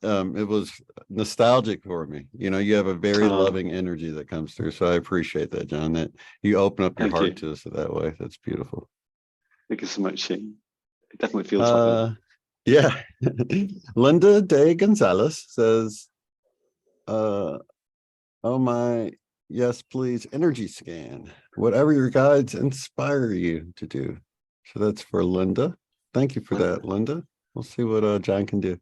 Speaker 1: it was nostalgic for me. You know, you have a very loving energy that comes through. So I appreciate that, John, that you open up your heart to us that way. That's beautiful.
Speaker 2: Thank you so much, Shane. It definitely feels like that.
Speaker 1: Yeah. Linda De Gonzalez says, oh my, yes, please, energy scan. Whatever your guides inspire you to do. So that's for Linda. Thank you for that, Linda. We'll see what John can do.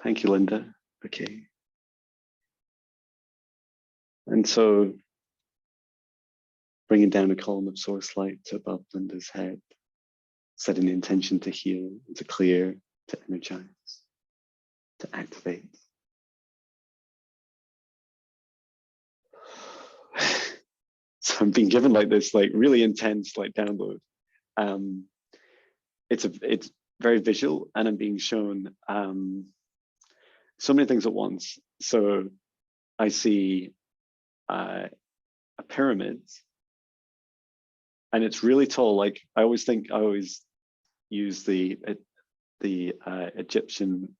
Speaker 2: Thank you, Linda. Okay. And so bringing down a column of source light to above Linda's head, setting the intention to heal, to clear, to energize, to activate. So I'm being given like this like really intense like download. It's very visual, and I'm being shown so many things at once. So I see a pyramid, and it's really tall. Like I always use the Egyptian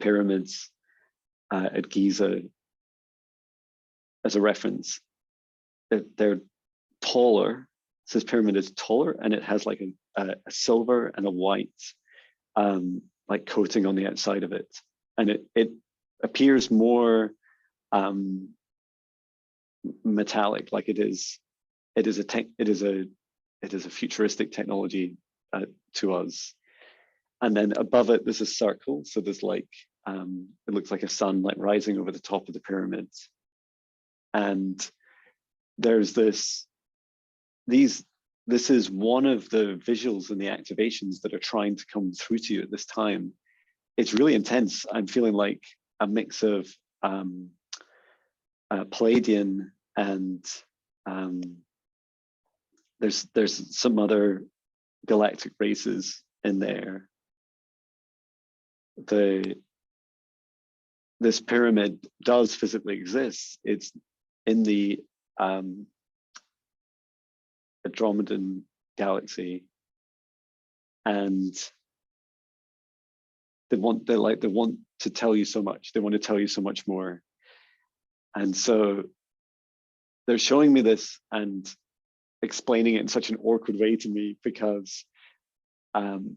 Speaker 2: pyramids at Giza as a reference. They're taller. So this pyramid is taller, and it has like a silver and a white like coating on the outside of it, and it appears more metallic, like it is a futuristic technology to us. And then above it there's a circle, so there's like it looks like a sun like rising over the top of the pyramid, and there's this is one of the visuals and the activations that are trying to come through to you at this time. It's really intense. I'm feeling like a mix of Palladian and there's some other galactic races in there. This pyramid does physically exist. It's in the Andromedan galaxy, and they want to tell you so much. They want to tell you so much more. And so they're showing me this and explaining it in such an awkward way to me, because I'm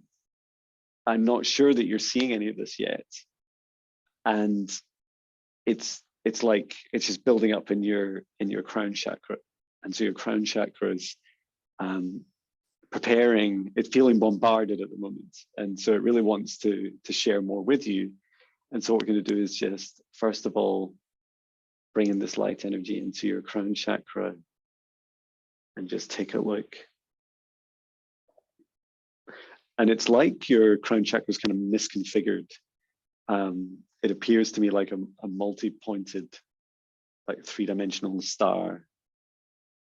Speaker 2: not sure that you're seeing any of this yet. And it's like it's just building up in your crown chakra. And so your crown chakra is preparing, it's feeling bombarded at the moment. And so it really wants to share more with you. And so what we're going to do is just, first of all, bring in this light energy into your crown chakra and just take a look. And it's like your crown chakra is kind of misconfigured. It appears to me like a multi-pointed, like three-dimensional star.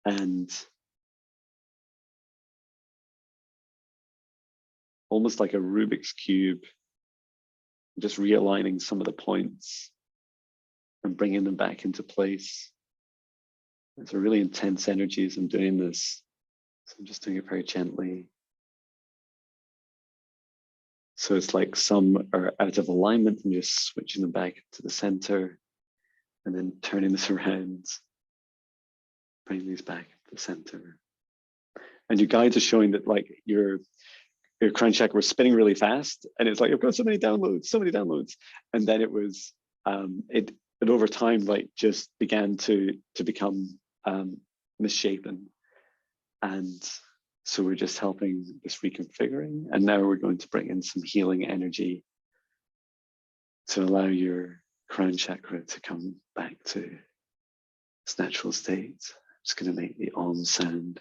Speaker 2: And almost like a Rubik's Cube, just realigning some of the points and bringing them back into place. It's a really intense energy as I'm doing this. So I'm just doing it very gently. So it's like some are out of alignment and just switching them back to the center and then turning this around, bringing these back to the center. And your guides are showing that like your crown chakra was spinning really fast, and it's like, I've got so many downloads. And then it was, it over time, like just began to become misshapen. And so we're just helping this reconfiguring. And now we're going to bring in some healing energy to allow your crown chakra to come back to its natural state. I'm just going to make the Om sound.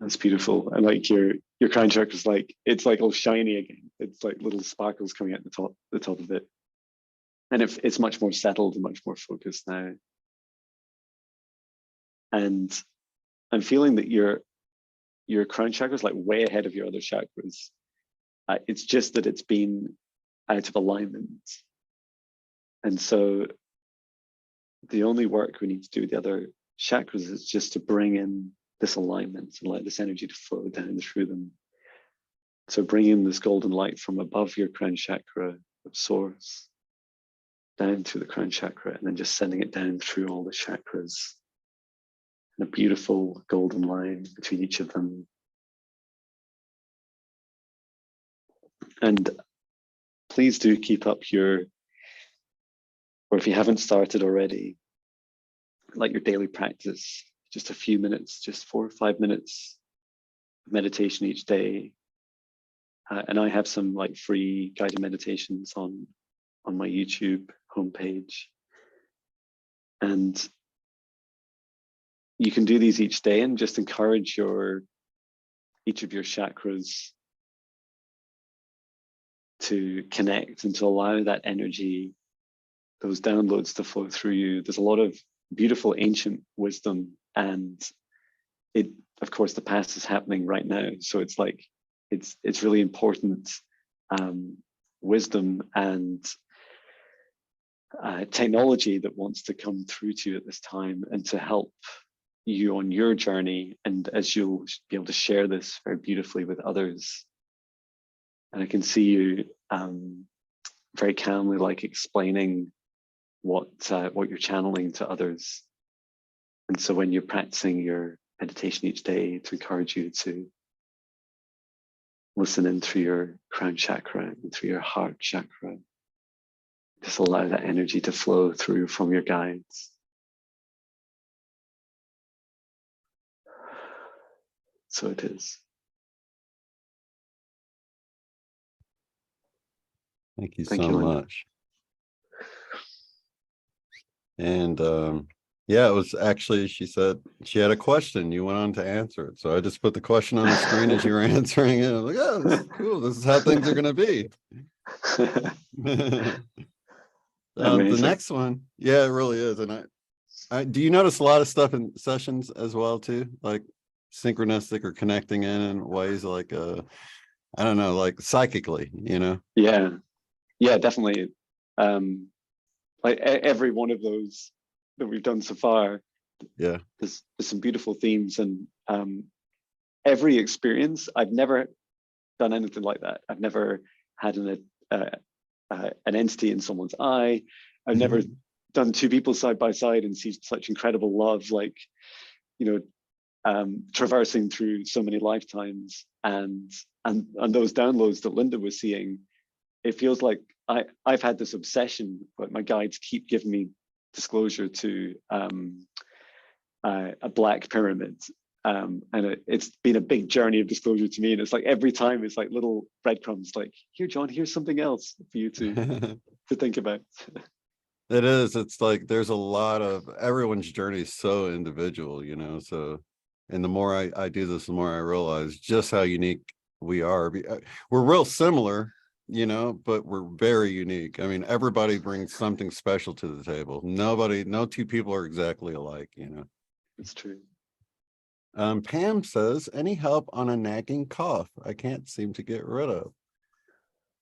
Speaker 2: That's beautiful. And like your crown chakra is like, it's like all shiny again. It's like little sparkles coming out the top of it. And it's much more settled and much more focused now. And I'm feeling that your crown chakra is like way ahead of your other chakras. It's just that it's been out of alignment. And so the only work we need to do with the other chakras is just to bring in this alignment and let this energy to flow down through them. So bring in this golden light from above your crown chakra of source down to the crown chakra, and then just sending it down through all the chakras in a beautiful golden line between each of them. And please do keep up or if you haven't started already, like your daily practice, just a few minutes, just 4 or 5 minutes of meditation each day. And I have some like free guided meditations on my YouTube homepage. And you can do these each day and just encourage each of your chakras to connect and to allow that energy, those downloads to flow through you. There's a lot of beautiful ancient wisdom, and of course the past is happening right now. So it's like, it's really important wisdom and technology that wants to come through to you at this time and to help you on your journey. And as you'll be able to share this very beautifully with others. And I can see you very calmly like explaining what you're channeling to others. And so when you're practicing your meditation each day, to encourage you to listen in through your crown chakra and through your heart chakra. Just allow that energy to flow through from your guides. So it is.
Speaker 1: Thank you
Speaker 2: Thank
Speaker 1: so
Speaker 2: you, Linda.
Speaker 1: much. And yeah, it was actually, she said she had a question. You went on to answer it. So I just put the question on the screen as you were answering it. I was like, oh, this is cool. This is how things are going to be. The next one. Yeah, it really is. And I do you notice a lot of stuff in sessions as well, too? Like synchronistic or connecting in ways like I don't know, like psychically, you know?
Speaker 2: Yeah, yeah, definitely. Like every one of those that we've done so far,
Speaker 1: Yeah.
Speaker 2: there's some beautiful themes, and every experience, I've never done anything like that. I've never had an entity in someone's eye. I've never done two people side by side and see such incredible love, like, you know, traversing through so many lifetimes, and those downloads that Linda was seeing. It feels like I've had this obsession, but my guides keep giving me disclosure to a black pyramid. And it's been a big journey of disclosure to me. And it's like every time it's like little breadcrumbs, like, here, John, here's something else for you to think about.
Speaker 1: It is. It's like there's a lot of everyone's journey is so individual, you know. So, and the more I do this, the more I realize just how unique we are. We're real similar, you know, but we're very unique. I mean, everybody brings something special to the table. No two people are exactly alike, you know.
Speaker 2: It's true.
Speaker 1: Pam says, any help on a nagging cough I can't seem to get rid of?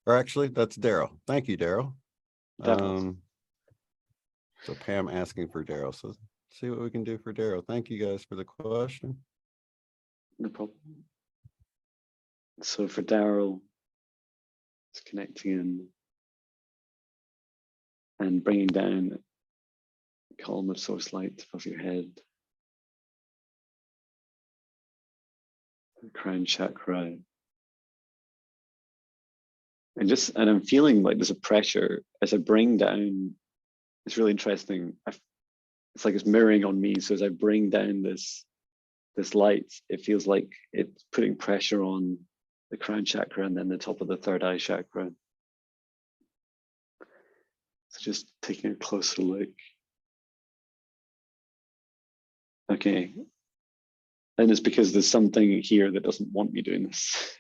Speaker 1: Or actually, that's Daryl. Thank you, Daryl. So Pam asking for Daryl. So see what we can do for Daryl. Thank you guys for the question.
Speaker 2: No problem. So for Daryl, it's connecting in and bringing down a column of source light above your head, the crown chakra. And I'm feeling like there's a pressure as I bring down. It's really interesting. It's like it's mirroring on me. So as I bring down this light, it feels like it's putting pressure on the crown chakra and then the top of the third eye chakra. So just taking a closer look. Okay. And it's because there's something here that doesn't want me doing this.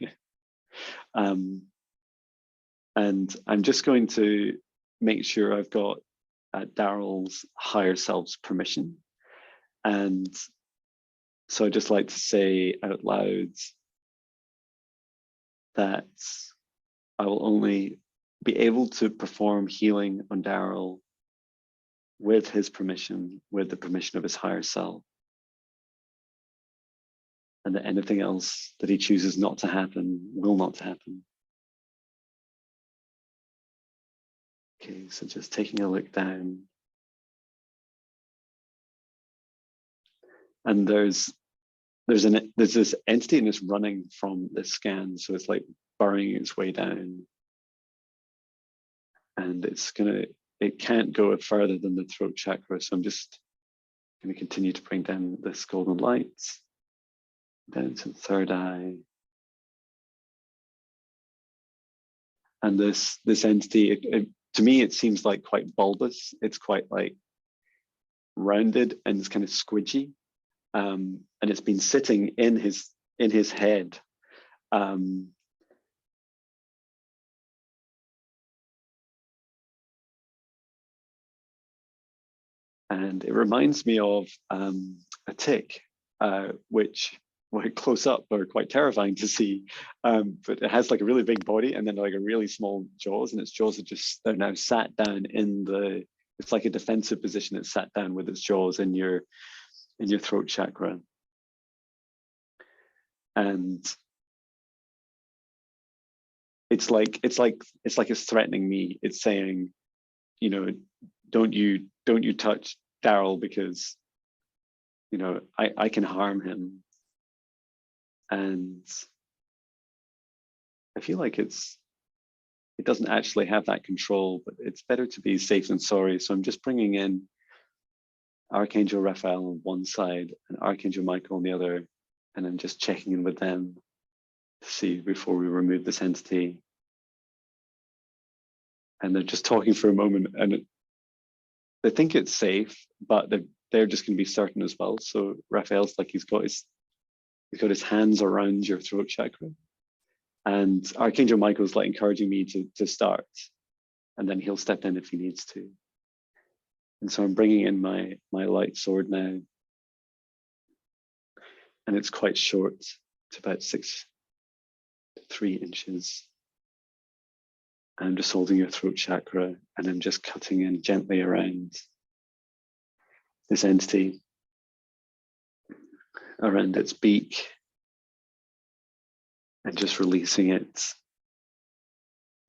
Speaker 2: And I'm just going to make sure I've got Daryl's higher self's permission. And so I'd just like to say out loud that I will only be able to perform healing on Daryl with his permission, with the permission of his higher self. And that anything else that he chooses not to happen will not happen. Okay, so just taking a look down. And there's this entity and it's running from this scan. So it's like burrowing its way down. And it can't go further than the throat chakra. So I'm just going to continue to bring down this golden light down to the third eye. And this entity, to me, it seems like quite bulbous. It's quite like rounded and it's kind of squidgy. And it's been sitting in his head. And it reminds me of a tick, which close up are quite terrifying to see. But it has like a really big body and then like a really small jaws, and its jaws they're now sat down it's like a defensive position. It's sat down with its jaws in your throat chakra. And it's like it's threatening me. It's saying, you know, don't you touch Daryl because, you know, I can harm him. And I feel like it doesn't actually have that control, but it's better to be safe than sorry. So I'm just bringing in Archangel Raphael on one side and Archangel Michael on the other, and I'm just checking in with them to see before we remove this entity. And they're just talking for a moment, and they think it's safe, but they're just going to be certain as well. So Raphael's like he's got his hands around your throat chakra, and Archangel Michael's like encouraging me to start, and then he'll step in if he needs to. And so I'm bringing in my light sword now. and it's quite short. It's about 6 to 3 inches. I'm just holding your throat chakra, and I'm just cutting in gently around this entity, around its beak, and just releasing it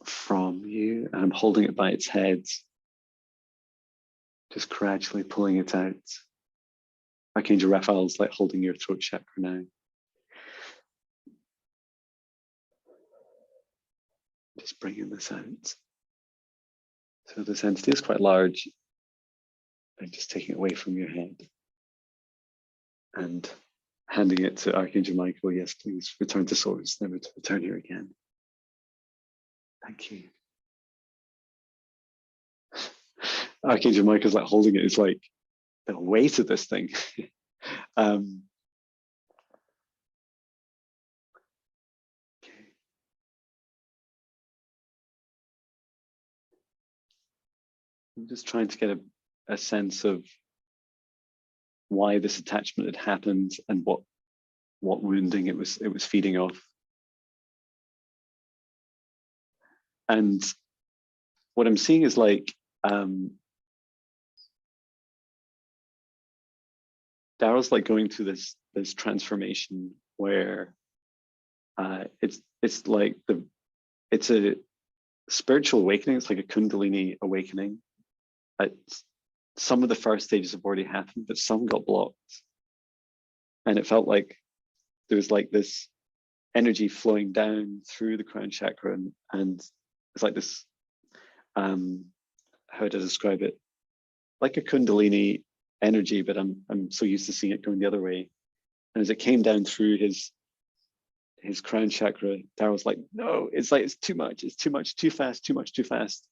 Speaker 2: from you. And I'm holding it by its head, just gradually pulling it out. Archangel Raphael's like holding your throat chakra now. Just bringing this out. So this entity is quite large, and just taking it away from your head and handing it to Archangel Michael. Yes, please return to source, never to return here again. Thank you. Archangel Michael's like holding it. It's like the weight of this thing. Okay. I'm just trying to get a sense of why this attachment had happened and what wounding it was feeding off. And what I'm seeing is like Daryl's like going through this transformation where it's like it's a spiritual awakening. It's like a Kundalini awakening. Some of the first stages have already happened, but some got blocked, and it felt like there was like this energy flowing down through the crown chakra, and it's like this how to describe it, like a Kundalini energy, but I'm so used to seeing it going the other way. And as it came down through his crown chakra, Daryl's like, no, it's like, it's too much, too fast, too much, too fast.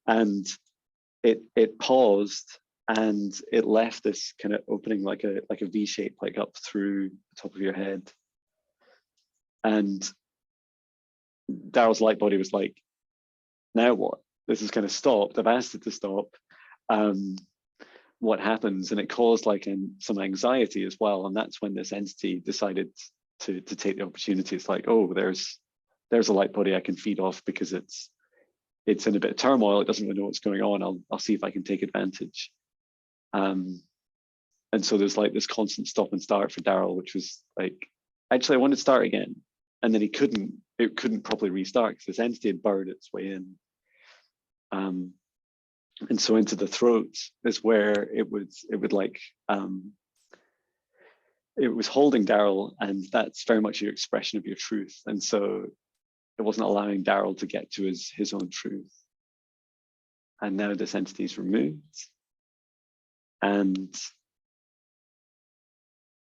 Speaker 2: And it paused, and it left this kind of opening like a V shape, like up through the top of your head. And Daryl's light body was like, now what? This is kind of stopped. I've asked it to stop. What happens? And it caused like some anxiety as well. And that's when this entity decided to take the opportunity. It's like, oh, there's a light body I can feed off because it's in a bit of turmoil. It doesn't really know what's going on. I'll see if I can take advantage. And so there's like this constant stop and start for Daryl, which was like, actually, I wanted to start again. And then it couldn't properly restart because this entity had burrowed its way in. And so into the throat is where it would like, it was holding Daryl, and that's very much your expression of your truth. And so it wasn't allowing Daryl to get to his own truth. And now this entity is removed, and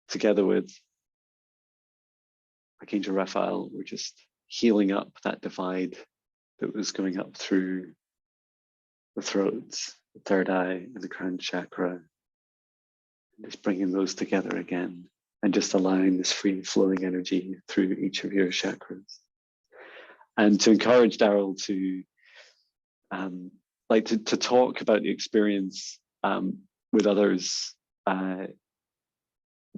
Speaker 2: together with Archangel Raphael, we're just healing up that divide that was going up through the throat, the third eye, and the crown chakra. And just bringing those together again, and just allowing this free flowing energy through each of your chakras. And to encourage Daryl to to talk about the experience with others.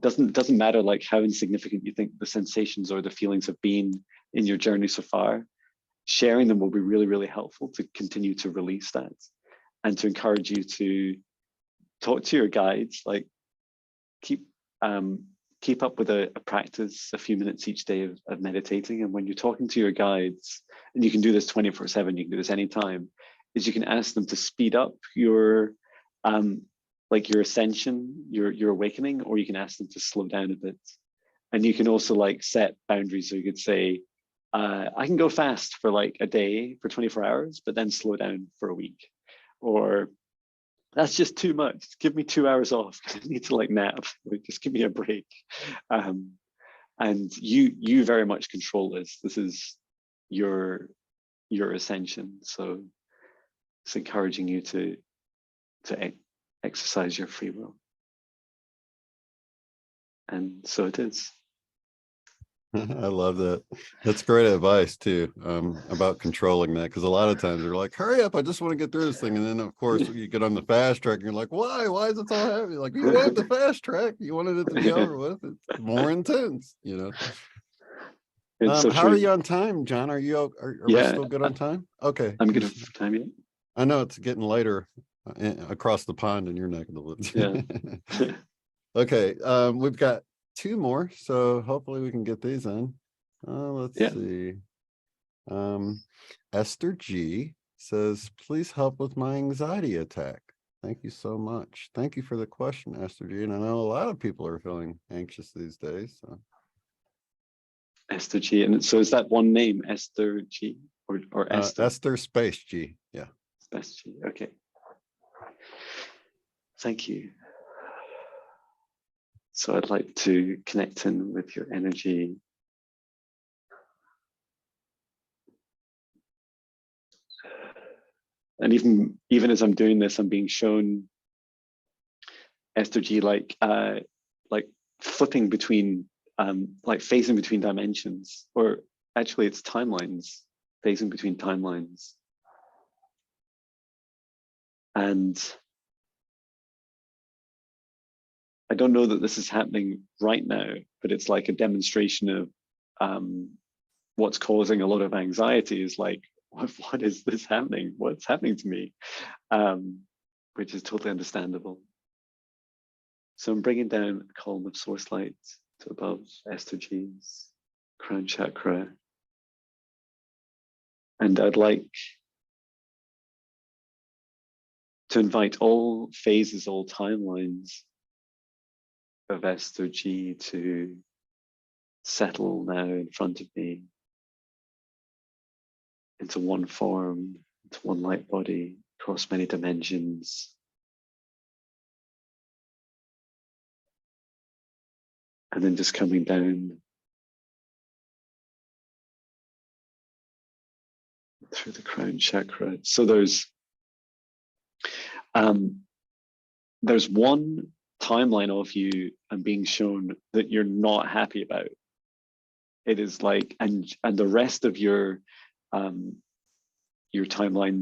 Speaker 2: Doesn't matter like how insignificant you think the sensations or the feelings have been in your journey so far. Sharing them will be really, really helpful to continue to release that, and to encourage you to talk to your guides. Like keep up with a practice, a few minutes each day of meditating. And when you're talking to your guides, and you can do this 24/7, you can do this anytime, is you can ask them to speed up your like your ascension, your awakening, or you can ask them to slow down a bit. And you can also like set boundaries. So you could say, I can go fast for like a day, for 24 hours, but then slow down for a week. Or that's just too much. Give me 2 hours off because I need to like nap. Like, just give me a break. And you very much control this. This is your ascension. So it's encouraging you to exercise your free will. And so it is.
Speaker 1: I love that. That's great advice too, about controlling that. Cause a lot of times they're like, hurry up, I just want to get through this thing. And then of course you get on the fast track and you're like, why? Why is it so heavy? Like you wanted the fast track. You wanted it to be over with. It's more intense, you know?
Speaker 2: It's so
Speaker 1: How are
Speaker 2: true.
Speaker 1: you on time, John? Are you, are we
Speaker 2: Yeah,
Speaker 1: still good on time? Okay.
Speaker 2: I'm good for time, yeah.
Speaker 1: I know it's getting later across the pond in your neck of the woods.
Speaker 2: Yeah.
Speaker 1: Okay, we've got two more, so hopefully we can get these in. Let's
Speaker 2: Yeah.
Speaker 1: see. Esther G says, please help with my anxiety attack. Thank you so much. Thank you for the question, Esther G. And I know a lot of people are feeling anxious these days. So.
Speaker 2: Esther G. And so is that one name, Esther G or Esther?
Speaker 1: Esther space G. Yeah.
Speaker 2: Space G. Okay. Thank you. So I'd like to connect in with your energy. And even as I'm doing this, I'm being shown Esther G like flipping between like phasing between dimensions, or actually it's timelines, phasing between timelines. And I don't know that this is happening right now, but it's like a demonstration of what's causing a lot of anxiety is like, what is this happening? What's happening to me? Which is totally understandable. So I'm bringing down a column of source light to above Esther G's crown chakra. And I'd like to invite all phases, all timelines of Esther G to settle now in front of me into one form, into one light body, across many dimensions. And then just coming down through the crown chakra. So there's one timeline of you and being shown that you're not happy about. It is like, and the rest of your timelines,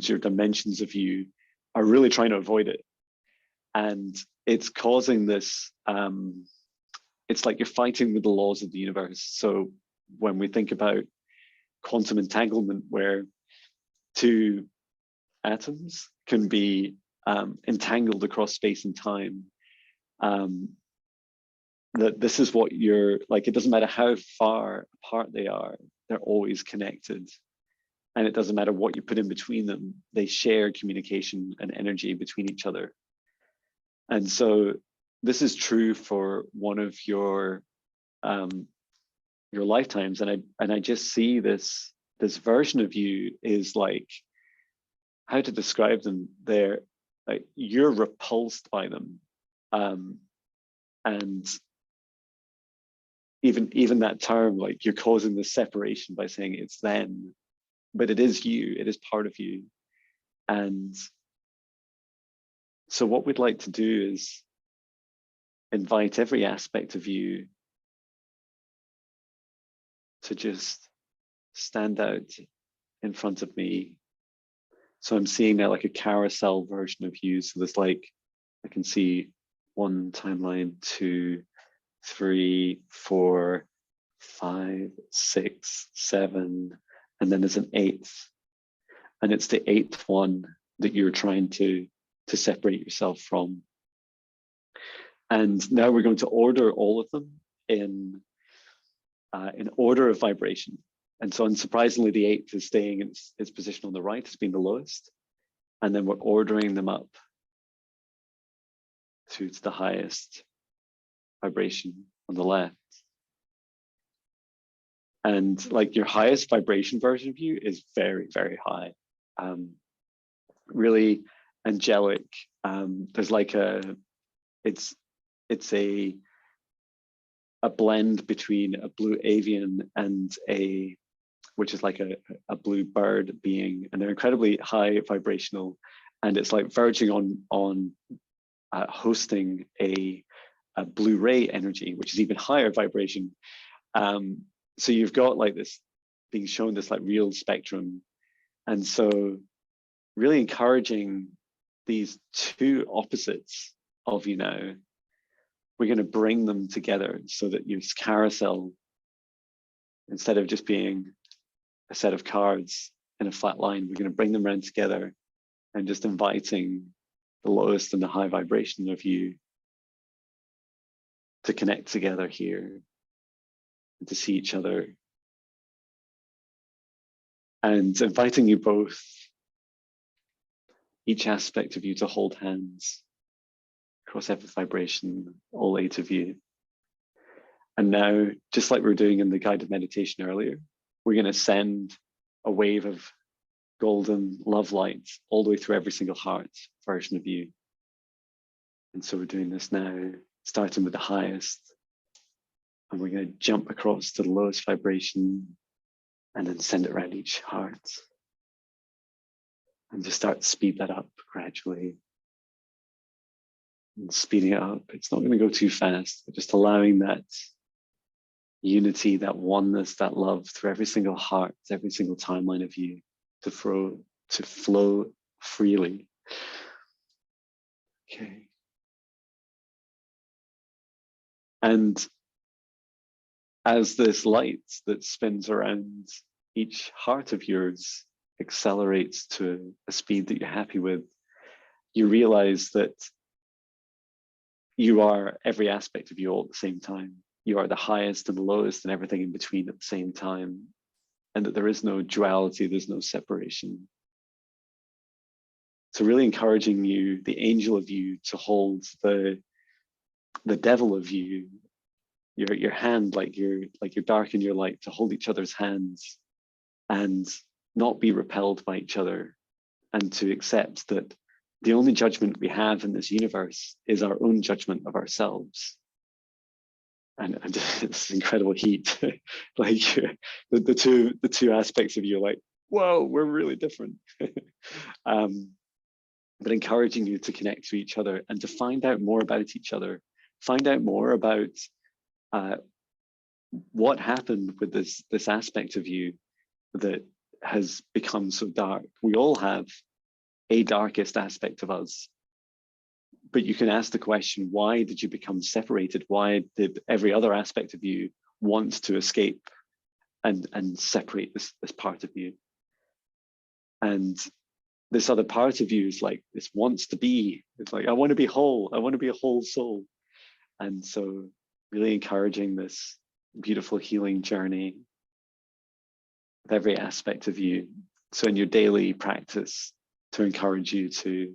Speaker 2: your dimensions of you are really trying to avoid it. And it's causing this, it's like you're fighting with the laws of the universe. So when we think about quantum entanglement, where two atoms can be entangled across space and time, that this is what you're like, it doesn't matter how far apart they are, they're always connected. And it doesn't matter what you put in between them, they share communication and energy between each other. And so this is true for one of your lifetimes. And I just see this version of you is like, how to describe them? They're like, you're repulsed by them. And even that term, like you're causing this separation by saying it's them, but it is you, it is part of you. And so what we'd like to do is invite every aspect of you to just stand out in front of me. So I'm seeing now like a carousel version of you. So there's like, I can see 1 timeline, 2, 3, 4, 5, 6, 7, and then there's an 8th. And it's the 8th one that you're trying to separate yourself from. And now we're going to order all of them in order of vibration. And so unsurprisingly, the 8th is staying in its position on the right, has been the lowest. And then we're ordering them up to the highest vibration on the left. And like your highest vibration version of you is very, very high. Really angelic. There's like it's a blend between a blue avian and which is like a blue bird being, and they're incredibly high vibrational, and it's like verging on hosting a blue ray energy, which is even higher vibration. so you've got like this being shown this like real spectrum. And so really encouraging these two opposites of you now, we're going to bring them together so that your carousel, instead of just being a set of cards in a flat line, we're going to bring them around together and just inviting the lowest and the high vibration of you to connect together here and to see each other. And inviting you both, each aspect of you, to hold hands across every vibration, all 8 of you. And now, just like we were doing in the guided meditation earlier, we're going to send a wave of golden love light all the way through every single heart version of you. And so we're doing this now, starting with the highest. And we're going to jump across to the lowest vibration and then send it around each heart. And just start to speed that up gradually. And speeding it up, it's not going to go too fast, but just allowing that unity, that oneness, that love through every single heart, every single timeline of you to flow freely. Okay. And as this light that spins around each heart of yours accelerates to a speed that you're happy with, you realize that you are every aspect of you all at the same time. You are the highest and the lowest and everything in between at the same time. And that there is no duality, there's no separation. So really encouraging you, the angel of you, to hold the devil of you, your hand, like your dark and your light, to hold each other's hands and not be repelled by each other, and to accept that the only judgment we have in this universe is our own judgment of ourselves. And it's incredible heat. Like the two aspects of you are like, whoa, we're really different. But encouraging you to connect to each other and to find out more about each other, find out more about what happened with this aspect of you that has become so dark. We all have a darkest aspect of us, but you can ask the question, why did you become separated? Why did every other aspect of you want to escape and separate this part of you? And this other part of you is like, this wants to be, it's like, I want to be whole. I want to be a whole soul. And so really encouraging this beautiful healing journey with every aspect of you. So in your daily practice, to encourage you to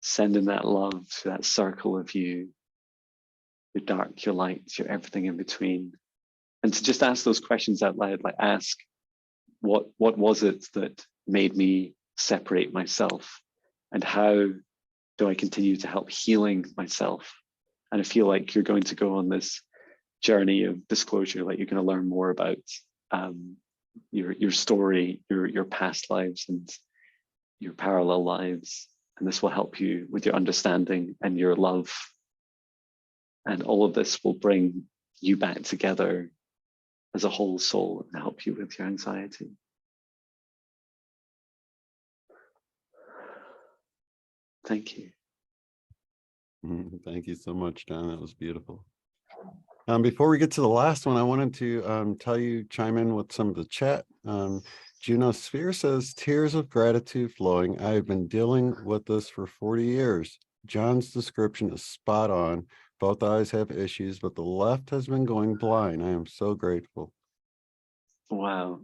Speaker 2: send in that love to that circle of you, your dark, your light, your everything in between. And to just ask those questions out loud, like ask, what was it that made me separate myself? And how do I continue to help healing myself? And I feel like you're going to go on this journey of disclosure, like you're going to learn more about your story, your past lives and your parallel lives. And this will help you with your understanding and your love. And all of this will bring you back together as a whole soul and help you with your anxiety. Thank you.
Speaker 1: Thank you so much, John. That was beautiful. Before we get to the last one, I wanted to tell you, chime in with some of the chat. Juno Sphere says, tears of gratitude flowing. I have been dealing with this for 40 years. John's description is spot on. Both eyes have issues, but the left has been going blind. I am so grateful.
Speaker 2: Wow.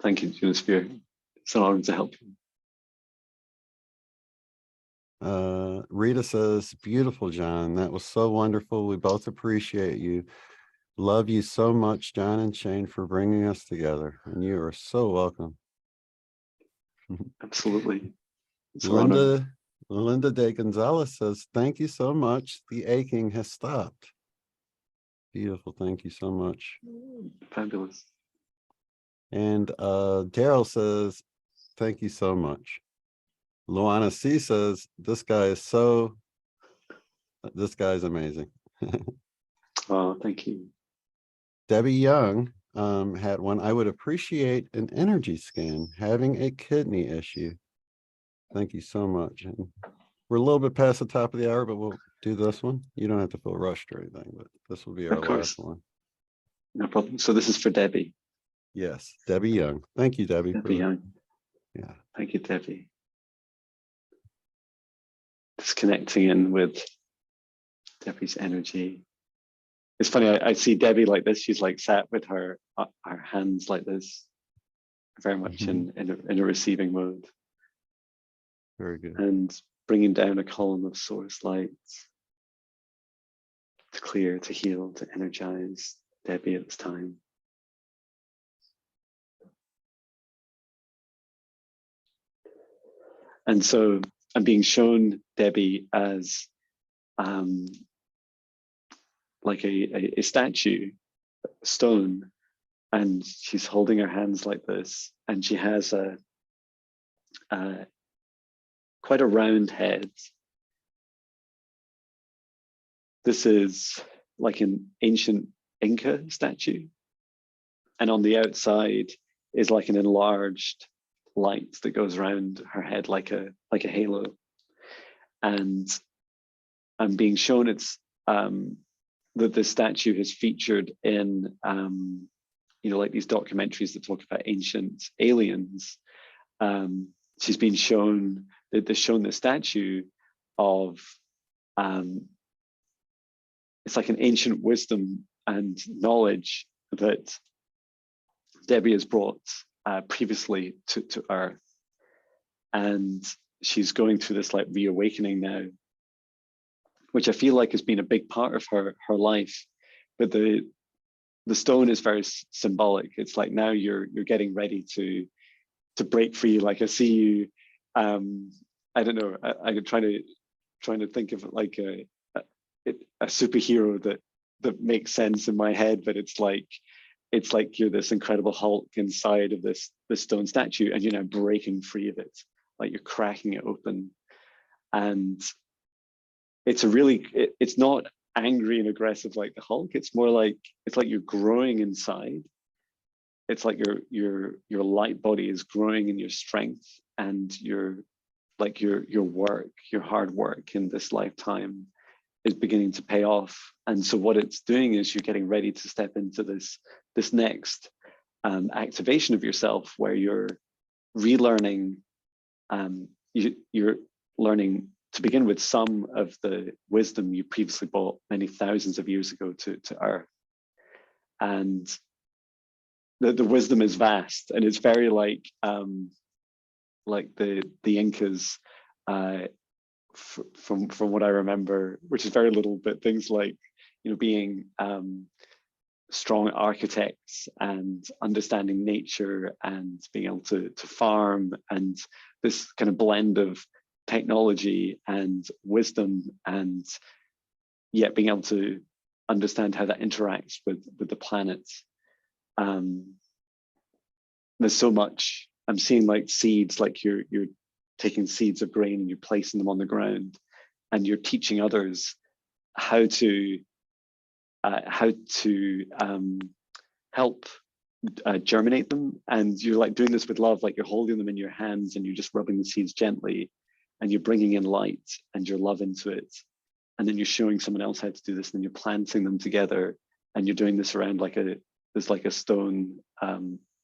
Speaker 2: Thank you, Juno Sphere. It's an honor to help you.
Speaker 1: Rita says, beautiful, John. That was so wonderful. We both appreciate you. Love you so much, John and Shane, for bringing us together. And you are so welcome.
Speaker 2: Absolutely. It's an honor.
Speaker 1: Linda De Gonzalez says, thank you so much. The aching has stopped. Beautiful. Thank you so much.
Speaker 2: Fabulous.
Speaker 1: And Daryl says, thank you so much. Luana C says, this guy is amazing.
Speaker 2: Oh, thank you.
Speaker 1: Debbie Young had one. I would appreciate an energy scan, having a kidney issue. Thank you so much. And we're a little bit past the top of the hour, but we'll do this one. You don't have to feel rushed or anything, but this will be our
Speaker 2: Of course.
Speaker 1: last one.
Speaker 2: No problem. So this is for Debbie.
Speaker 1: Yes, Debbie Young. Thank you, Debbie.
Speaker 2: Debbie Young.
Speaker 1: Yeah.
Speaker 2: Thank you, Debbie. Just connecting in with Debbie's energy. It's funny, I see Debbie like this. She's like sat with her hands like this, very much in a receiving mode.
Speaker 1: Very good.
Speaker 2: And bringing down a column of source light to clear, to heal, to energize Debbie at this time. And so I'm being shown Debbie as like a statue, a stone, and she's holding her hands like this, and she has quite a round head. This is like an ancient Inca statue, and on the outside is like an enlarged light that goes around her head like a halo. And I'm being shown it's that the statue has featured in like these documentaries that talk about ancient aliens. She's been shown that they've shown the statue of it's like an ancient wisdom and knowledge that Debbie has brought previously to Earth, and she's going through this like reawakening now, which I feel like has been a big part of her life. But the stone is very symbolic. It's like now you're getting ready to break free. Like I see you, I don't know. I'm trying to think of it like a superhero that makes sense in my head, but it's like you're this incredible Hulk inside of this stone statue, and you're now breaking free of it. Like you're cracking it open, and it's it's not angry and aggressive like the Hulk. It's more like you're growing inside. It's like your light body is growing in your strength, and your work, your hard work in this lifetime is beginning to pay off. And so what it's doing is you're getting ready to step into this next activation of yourself, where you're relearning. You're learning to begin with some of the wisdom you previously brought many thousands of years ago to Earth. And the wisdom is vast, and it's very like the Incas, from what I remember, which is very little, but things like being strong architects and understanding nature and being able to farm, and this kind of blend of technology and wisdom, and yet being able to understand how that interacts with the planet. There's so much. I'm seeing like seeds, like you're taking seeds of grain and you're placing them on the ground, and you're teaching others how to help germinate them. And you're like doing this with love, like you're holding them in your hands and you're just rubbing the seeds gently, and you're bringing in light and your love into it. And then you're showing someone else how to do this, and then you're planting them together, and you're doing this around there's like a stone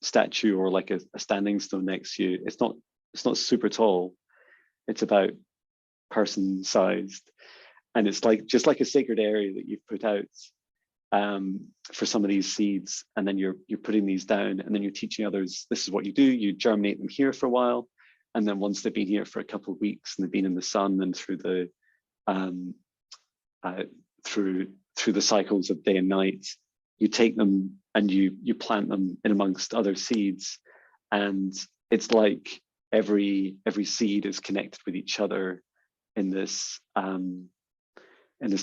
Speaker 2: statue, or like a standing stone next to you. It's not super tall. It's about person sized, and it's like just like a sacred area that you've put out for some of these seeds. And then you're putting these down, and then you're teaching others, this is what you do. You germinate them here for a while, and then once they've been here for a couple of weeks and they've been in the sun and through the through the cycles of day and night, you take them and you plant them in amongst other seeds. And it's like every seed is connected with each other in this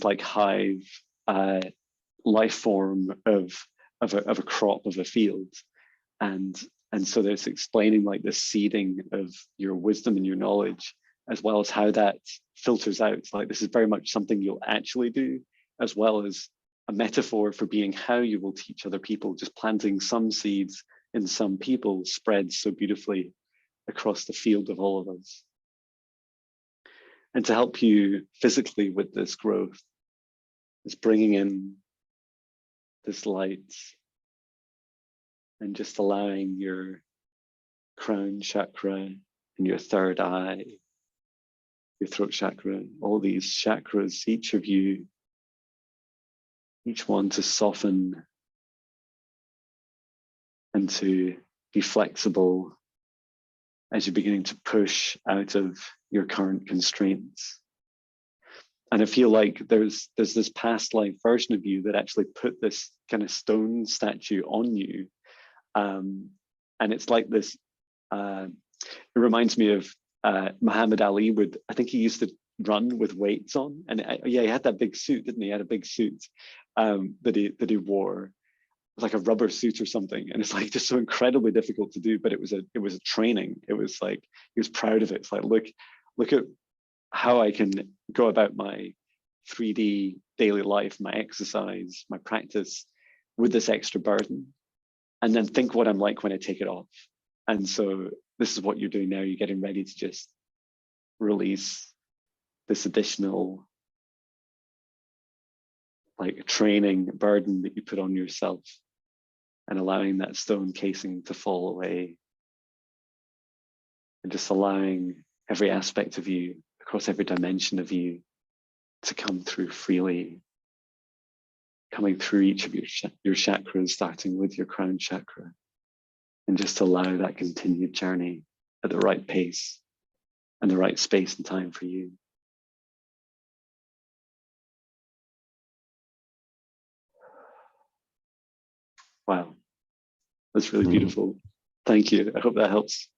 Speaker 2: like hive life form of a crop, of a field. And so there's explaining like the seeding of your wisdom and your knowledge, as well as how that filters out. Like this is very much something you'll actually do, as well as a metaphor for being how you will teach other people. Just planting some seeds in some people spreads so beautifully across the field of all of us. And to help you physically with this growth is bringing in this light and just allowing your crown chakra and your third eye, your throat chakra, all these chakras, each of you, each one to soften and to be flexible as you're beginning to push out of your current constraints. And I feel like there's this past life version of you that actually put this kind of stone statue on you. And it's like this, it reminds me of Muhammad Ali would, I think he used to run with weights on. And yeah, he had that big suit, didn't he? He had a big suit that he wore, like a rubber suit or something. And it's like just so incredibly difficult to do, but it was a training. It was like, he was proud of it. It's like, look at how I can go about my 3D daily life, my exercise, my practice with this extra burden, and then think what I'm like when I take it off. And so this is what you're doing now. You're getting ready to just release this additional like training burden that you put on yourself, and allowing that stone casing to fall away, and just allowing every aspect of you across every dimension of you to come through freely, coming through each of your chakras, starting with your crown chakra, and just allow that continued journey at the right pace and the right space and time for you. Wow, that's really beautiful. Thank you. I hope that helps.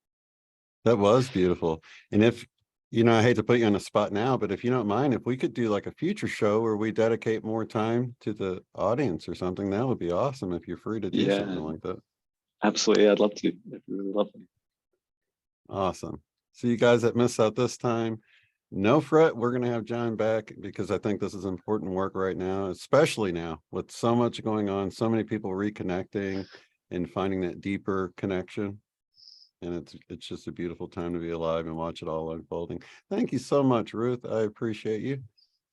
Speaker 1: That was beautiful. And if, you know, I hate to put you on the spot now, but if you don't mind, if we could do like a future show where we dedicate more time to the audience or something, that would be awesome if you're free to do something like that.
Speaker 2: Absolutely. I'd love to. It'd be really lovely.
Speaker 1: Awesome. So you guys that missed out this time, no fret, we're going to have John back because I think this is important work right now, especially now with so much going on, so many people reconnecting and finding that deeper connection. And it's just a beautiful time to be alive and watch it all unfolding. Thank you so much, Ruth. I appreciate you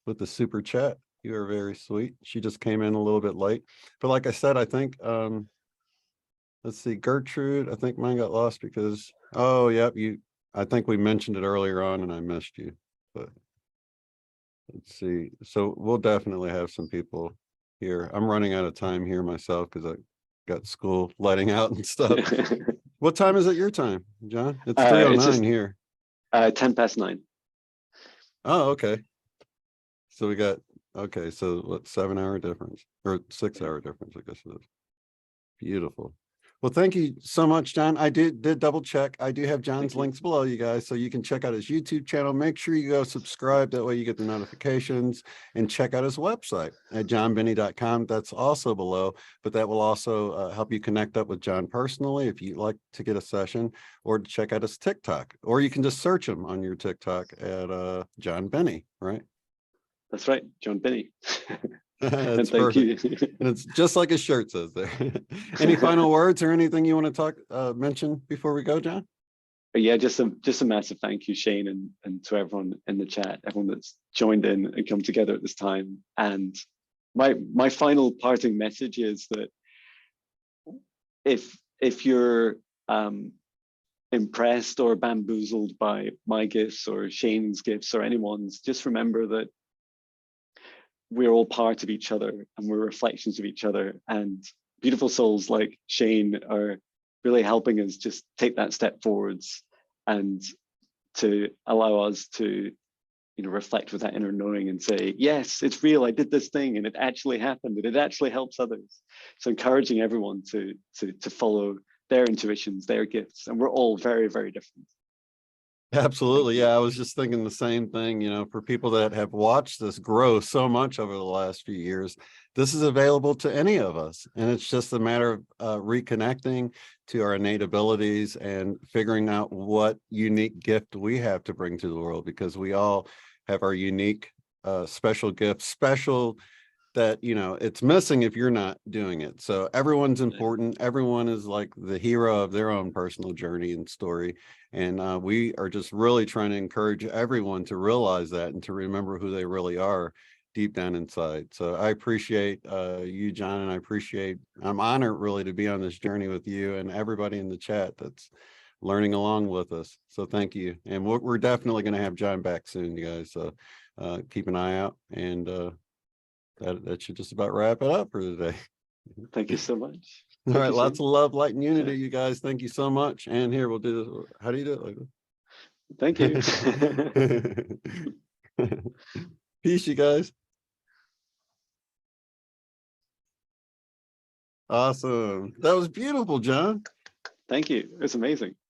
Speaker 1: with the super chat. You are very sweet. She just came in a little bit late. But like I said, I think, let's see, Gertrude, I think mine got lost because, oh, yep, I think we mentioned it earlier on and I missed you. But let's see. So we'll definitely have some people here. I'm running out of time here myself because I got school letting out and stuff. What time is it your time, John? It's 3:09 here.
Speaker 2: 9:10.
Speaker 1: Oh, okay. So we got, okay, so what, 7-hour difference or 6-hour difference, I guess it is. Beautiful. Well, thank you so much, John. I did double check. I do have John's links below, you guys, so you can check out his YouTube channel. Make sure you go subscribe. That way you get the notifications, and check out his website at johnbenny.com. That's also below, but that will also help you connect up with John personally if you'd like to get a session, or to check out his TikTok, or you can just search him on your TikTok at John Benny, right?
Speaker 2: That's right, John Benny.
Speaker 1: That's
Speaker 2: thank
Speaker 1: perfect.
Speaker 2: you.
Speaker 1: And it's just like his shirt says there. Any final words or anything you want to mention before we go, John?
Speaker 2: Yeah, just a massive thank you, Shane, and to everyone in the chat, everyone that's joined in and come together at this time. And my final parting message is that if you're impressed or bamboozled by my gifts or Shane's gifts or anyone's, just remember that we're all part of each other and we're reflections of each other, and beautiful souls like Shane are really helping us just take that step forwards and to allow us to, you know, reflect with that inner knowing and say, yes, it's real, I did this thing and it actually happened and it actually helps others. So encouraging everyone to follow their intuitions, their gifts, and we're all very, very different.
Speaker 1: Absolutely. Yeah, I was just thinking the same thing, you know, for people that have watched this grow so much over the last few years, this is available to any of us. And it's just a matter of reconnecting to our innate abilities and figuring out what unique gift we have to bring to the world, because we all have our unique special gifts, special that, you know, it's missing if you're not doing it. So everyone's important. Everyone is like the hero of their own personal journey and story. And we are just really trying to encourage everyone to realize that and to remember who they really are deep down inside. So I appreciate you, John, and I'm honored really to be on this journey with you and everybody in the chat that's learning along with us. So thank you. And we're definitely going to have John back soon, you guys. So keep an eye out, and that should just about wrap it up for today.
Speaker 2: Thank you so much.
Speaker 1: All right, lots of love, light, and unity,
Speaker 2: Yeah.
Speaker 1: you guys. Thank you so much. And here we'll do this. How do you do it? Like
Speaker 2: Thank you.
Speaker 1: Peace, you guys. Awesome. That was beautiful, John.
Speaker 2: Thank you. It's amazing.